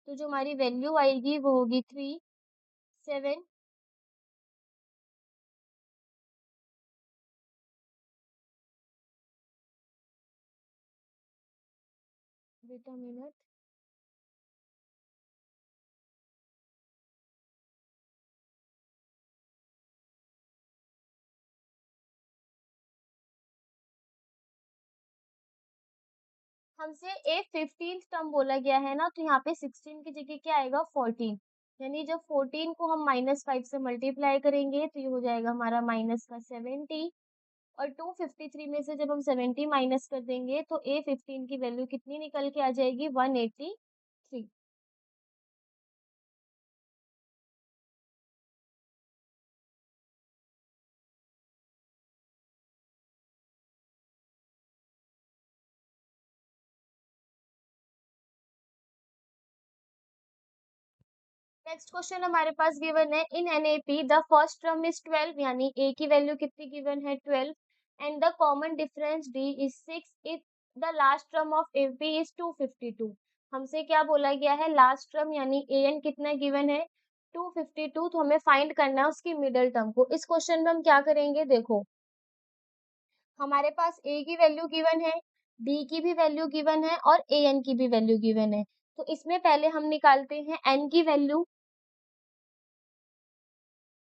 तो जो हमारी वैल्यू आएगी वो होगी 3 7। बेटा मिनट, हमसे ए 15th टर्म बोला गया है ना, तो यहाँ पे 16 की जगह क्या आएगा 14, यानी जब 14 को हम -5 से मल्टीप्लाई करेंगे तो ये हो जाएगा हमारा माइनस का 70। और 253 में से जब हम 70 माइनस कर देंगे तो ए 15 की वैल्यू कितनी निकल के आ जाएगी 183। नेक्स्ट क्वेश्चन हमारे पास गिवन है, in an AP the first term is 12, यानी ए की वैल्यू कितनी गिवन है 12 and the common difference d is 6 if the last term of AP is 252। हमसे क्या बोला गया है, लास्ट टर्म यानी an कितना गिवन है 252, तो हमें फाइंड करना है उसकी मिडल टर्म को। इस क्वेश्चन में हम क्या करेंगे, देखो हमारे पास a की वैल्यू गिवन है, b की भी वैल्यू गिवन है और an की भी वैल्यू गिवन है। तो इसमें पहले हम निकालते हैं n की वैल्यू।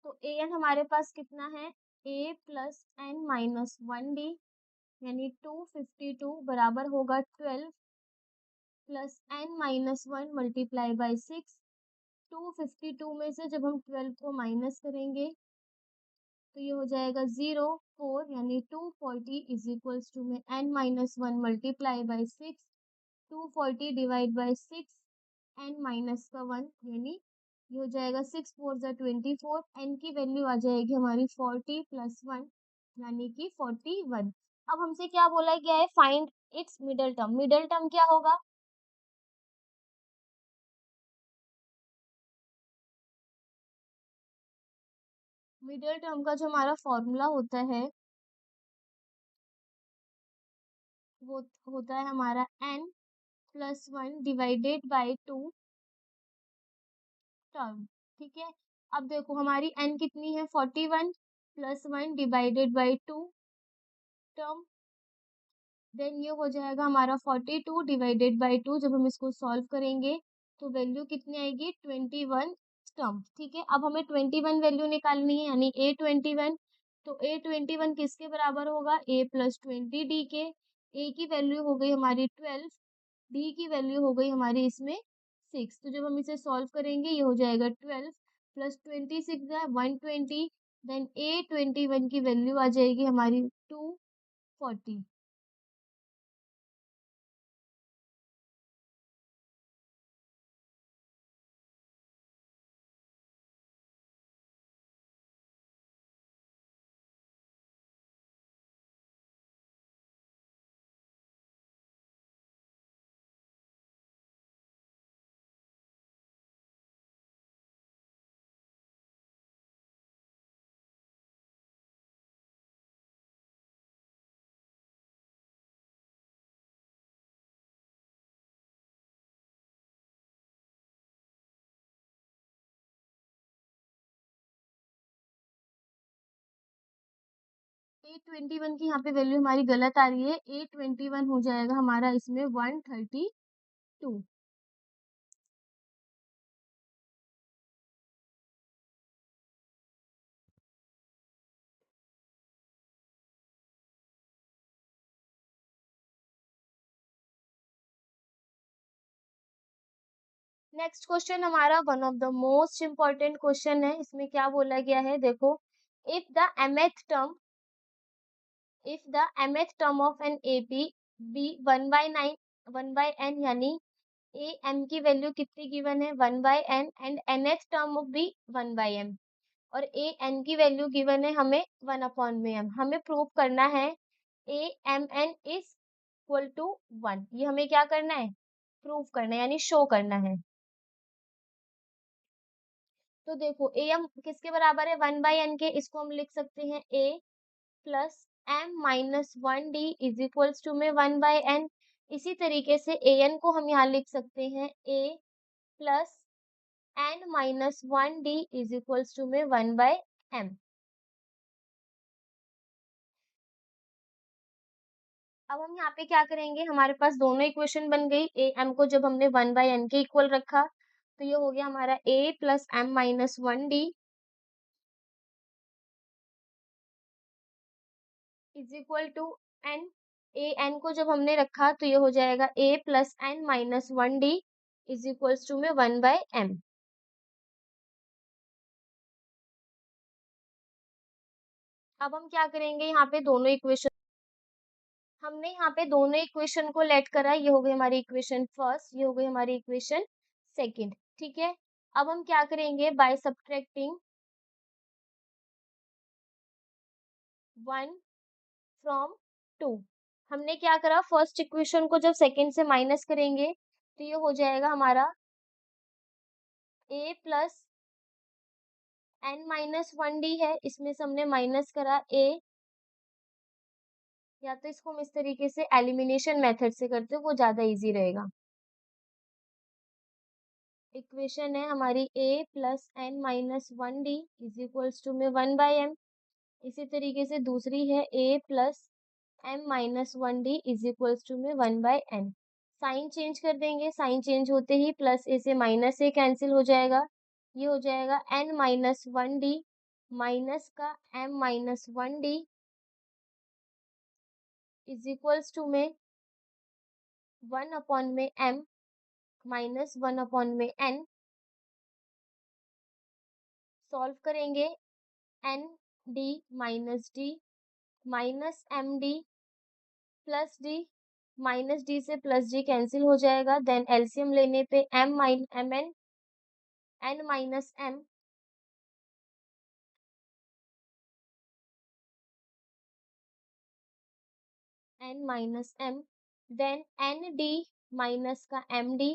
तो an हमारे पास कितना है, a plus n minus 1d यानी 252 बराबर होगा 12 plus n minus 1 multiply by 6। 252 में से जब हम 12 को माइनस करेंगे तो ये हो जाएगा 0 4 यानी 240 इज इक्वल्स टू में n minus 1 multiply by 6। 240 divide by 6 n minus का 1 यानी ये हो जाएगा 6 4 जा 24। n की वैल्यू आ जाएगी हमारी 40 प्लस 1 यानी कि 41। अब हमसे क्या बोला गया है, find its middle term. Middle term क्या होगा, मिडल टर्म का जो हमारा फॉर्मूला होता है वो होता है हमारा n plus 1 divided by 2 term. ठीक है, अब देखो हमारी n कितनी है 41 plus 1 divided by 2 term. Then ये हो जाएगा हमारा 42 डिवाइडेड बाई 2। जब हम इसको सॉल्व करेंगे तो वैल्यू कितनी आएगी 21 टर्म। ठीक है, अब हमें 21 वैल्यू निकालनी है यानी a21। तो a21 किसके बराबर होगा, a प्लस 20d के। a की वैल्यू हो गई हमारी 12, d की वैल्यू हो गई हमारी इसमें 6। तो जब हम इसे सॉल्व करेंगे ये हो जाएगा 12 प्लस 26 है 120। देन a21 की वैल्यू आ जाएगी हमारी 240। A21 की यहाँ पे वैल्यू हमारी गलत आ रही है, A21 हो जाएगा हमारा इसमें 132। नेक्स्ट क्वेश्चन हमारा one of the most important question है। इसमें क्या बोला गया है, देखो if the mth term of an AP be 1/9 1/n यानी ए एम की वैल्यू कितनी गिवन है 1/n and nth term of be 1/m और ए एन की वैल्यू गिवन है हमें 1/m। हमें प्रूव करना है a m n is equal to 1। ये हमें क्या करना है, प्रूव करना है यानी शो करना है। तो देखो ए एम किसके बराबर है 1/n के, इसको हम लिख सकते हैं a plus m minus 1d is equals to में 1/n। इसी तरीके से ए एन को हम यहाँ लिख सकते हैं a plus N minus 1d is equals to में 1/m। अब हम यहाँ पे क्या करेंगे, हमारे पास दोनों इक्वेशन बन गई। ए एम को जब हमने 1/n के इक्वल रखा तो ये हो गया हमारा a plus m minus 1d is equal to n। A n को जब हमने रखा तो ये हो जाएगा a plus N minus 1d is equals to में 1/m। अब हम क्या करेंगे, यहाँ पे दोनों इक्वेशन हमने यहाँ पे दोनों इक्वेशन को लेट करा। ये हो गई हमारी इक्वेशन फर्स्ट, ये हो गई हमारी इक्वेशन सेकंड। ठीक है, अब हम क्या करेंगे, बाय सब्ट्रैक्टिंग 1 फ्रॉम 2। हमने क्या करा, फर्स्ट इक्वेशन को जब सेकंड से माइनस करेंगे तो ये हो जाएगा हमारा a plus N minus 1d है, इसमें से हमने माइनस करा a। या तो इसको हम इस तरीके से एलिमिनेशन मेथड से करते हो, वो ज्यादा इजी रहेगा। इक्वेशन है हमारी a plus N minus one d is equals to में 1/m। इसी तरीके से दूसरी है a plus m minus one d is equals to में 1/n। साइन चेंज कर देंगे, साइन चेंज होते ही प्लस ए से माइनस ए कैंसिल हो जाएगा, ये हो जाएगा n minus one d minus का m minus one d is equals to में 1 अपॉन में m माइनस 1 अपॉन में n। सॉल्व करेंगे n d minus d minus m d plus d, minus d से प्लस डी कैंसिल हो जाएगा, then LCM लेने पे m n n minus m n minus m, then n d minus का m d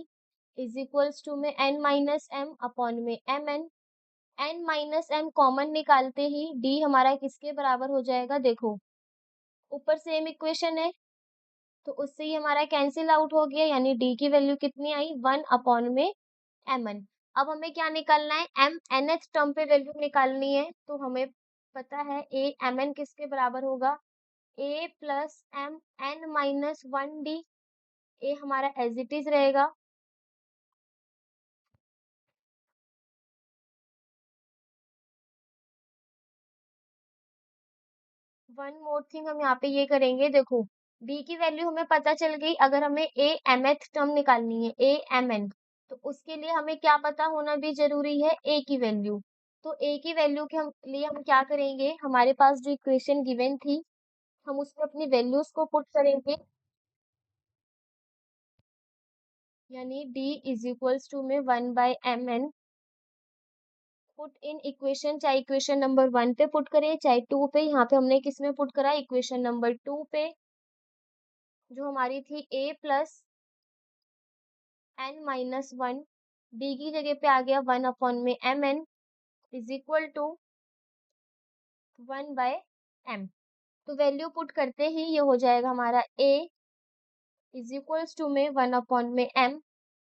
is equals to में n minus M upon में m n minus m common निकालते ही D हमारा किसके बराबर हो जाएगा, देखो ऊपर सेम इक्वेशन है तो उससे ही हमारा कैंसिल आउट हो गया, यानी डी की वैल्यू कितनी आई 1 अपॉन में एम एन। अब हमें क्या निकालना है, एम एन एथ टर्म पे वैल्यू निकालनी है, तो हमें पता है ए एम एन किसके बराबर होगा, a plus m n minus one d. A हमारा एज इट इज रहेगा, वन मोर थिंग हम यहाँ पे ये करेंगे, देखो डी की वैल्यू हमें पता चल गई, अगर हमें ए एम एथ टर्म निकालनी है ए एम एन, तो उसके लिए हमें क्या पता होना भी जरूरी है, ए की वैल्यू। तो ए की वैल्यू के लिए हम क्या करेंगे, हमारे पास जो इक्वेशन गिवन थी हम उसमें अपनी वैल्यूज को पुट करेंगे, यानी डी इज इक्वल्स टू में 1/mn पुट इन इक्वेशन, चाहे इक्वेशन नंबर 1 पे पुट करें चाहे 2 पे, यहाँ पे हमने किस में पुट करा, इक्वेशन नंबर 2 पे, जो हमारी थी a plus N minus one, d की जगह पे आ गया 1 अपॉन में m n is equal to 1/m। तो वैल्यू पुट करते ही ये हो जाएगा हमारा a इज इक्वल्स टू में 1 अपॉन में m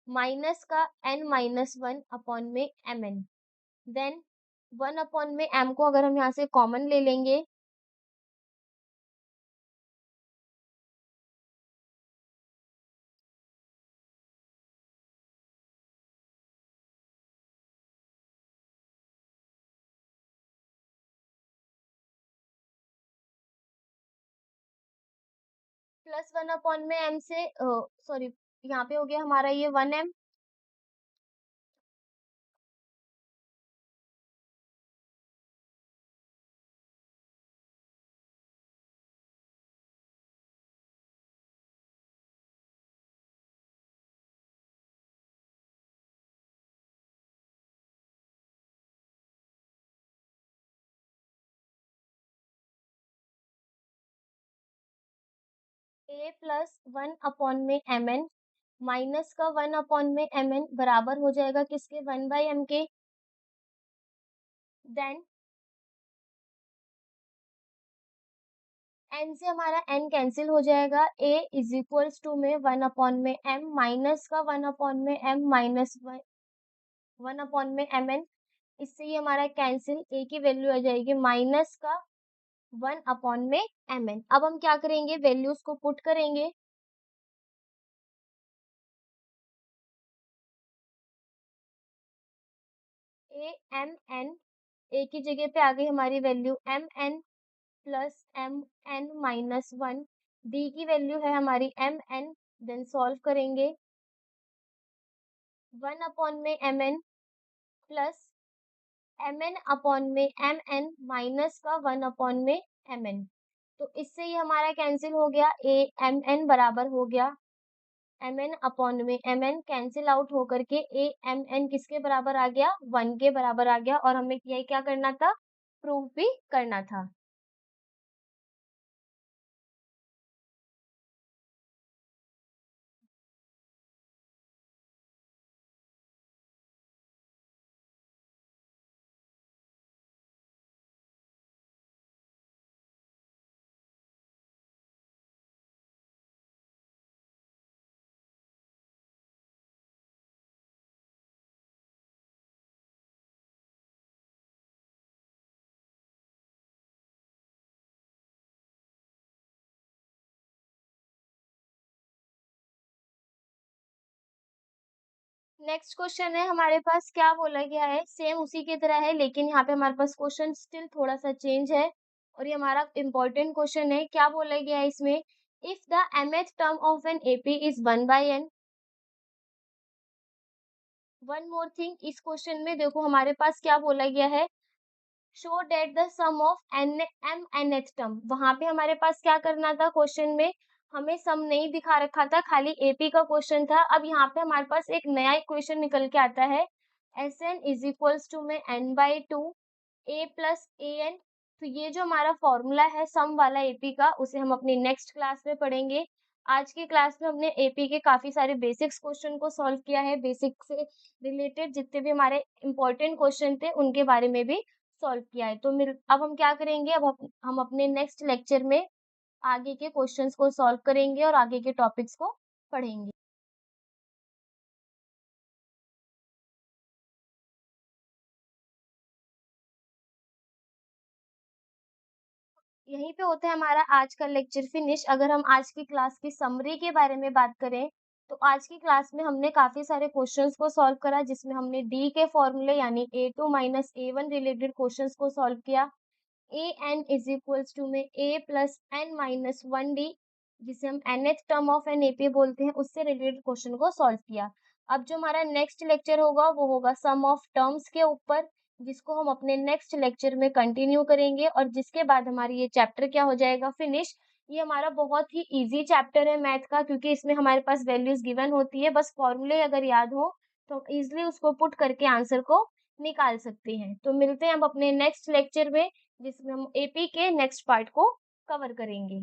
माइनस का n माइनस वन अपॉन में एम एन, देन 1 अपॉन में m को अगर हम यहाँ से कॉमन ले लेंगे, प्लस 1 अपॉन में m से सॉरी यहाँ पे हो गया हमारा ये 1m, a प्लस 1 अपॉन में एम एन माइनस का 1 अपॉन में एम एन बराबर हो जाएगा किसके, 1/m के, देन n से हमारा n कैंसिल हो जाएगा, a इज इक्वल्स टू में 1 अपॉन में m माइनस का 1 अपॉन में m माइनस 1 अपॉन में एम एन, इससे ही हमारा कैंसिल, a की वैल्यू आ जाएगी माइनस का 1 अपॉन में एम एन। अब हम क्या करेंगे, वैल्यूज को पुट करेंगे, ए एम एन, ए की जगह पे आ गई हमारी value m n plus m n minus one, d की वैल्यू है हमारी एम एन, देन सॉल्व करेंगे 1 अपॉन में m n plus m n upon में एम एन माइनस का 1 अपॉन में एम एन, तो इससे ही हमारा कैंसिल हो गया, ए एम एन बराबर हो गया एम एन अपॉन में एम एन, कैंसिल आउट होकर के ए एम एन किसके बराबर आ गया, 1 के बराबर आ गया, और हमें यही क्या करना था, प्रूव भी करना था। नेक्स्ट क्वेश्चन है हमारे पास, क्या बोला गया है, सेम उसी की तरह है लेकिन यहाँ पे हमारे पास क्वेश्चन स्टिल थोड़ा सा चेंज है और ये हमारा इम्पोर्टेंट क्वेश्चन है। क्या बोला गया है इसमें, if the mth term of an AP is 1/n। One more thing, इस क्वेश्चन में देखो हमारे पास क्या बोला गया है, show that the sum of an m n h term. वहां पे हमारे पास क्या करना था, क्वेश्चन में हमें सम नहीं दिखा रखा था, खाली एपी का क्वेश्चन था। अब यहाँ पे हमारे पास एक नया इक्वेशन निकल के आता है, s n is equals to में n/2 a plus A N. तो ये जो हमारा फॉर्मूला है सम वाला एपी का, उसे हम अपनी नेक्स्ट क्लास में पढ़ेंगे। आज की क्लास में हमने एपी के काफी सारे बेसिक्स क्वेश्चन को सॉल्व किया है, बेसिक से रिलेटेड जितने भी हमारे इंपॉर्टेंट क्वेश्चन थे उनके बारे में भी सॉल्व किया है। तो मिल अब हम क्या करेंगे, अब हम अपने नेक्स्ट लेक्चर में आगे के क्वेश्चंस को सॉल्व करेंगे और आगे के टॉपिक्स को पढ़ेंगे। यहीं पे होता है हमारा आज का लेक्चर फिनिश। अगर हम आज की क्लास की समरी के बारे में बात करें, तो आज की क्लास में हमने काफी सारे क्वेश्चंस को सॉल्व करा, जिसमें हमने डी के फॉर्मूले यानी A2 minus A1 related questions को सॉल्व किया। A n is equals to में a plus N minus one d, जिसे हम nth term of an AP बोलते हैं, उससे रिलेटेड क्वेश्चन को सॉल्व किया। अब जो हमारा नेक्स्ट लेक्चर होगा वो होगा सम ऑफ टर्म्स के ऊपर, जिसको हम अपने नेक्स्ट लेक्चर में कंटिन्यू करेंगे और जिसके बाद हमारी ये चैप्टर क्या हो जाएगा, फिनिश। ये हमारा बहुत ही इजी चैप्टर है मैथ का, क्योंकि इसमें हमारे पास वैल्यूज गिवन होती है, बस फॉर्मूले अगर याद हो तो इजिली उसको पुट करके आंसर को निकाल सकते हैं। तो मिलते हैं हम अपने नेक्स्ट लेक्चर में, जिसमें हम एपी के नेक्स्ट पार्ट को कवर करेंगे।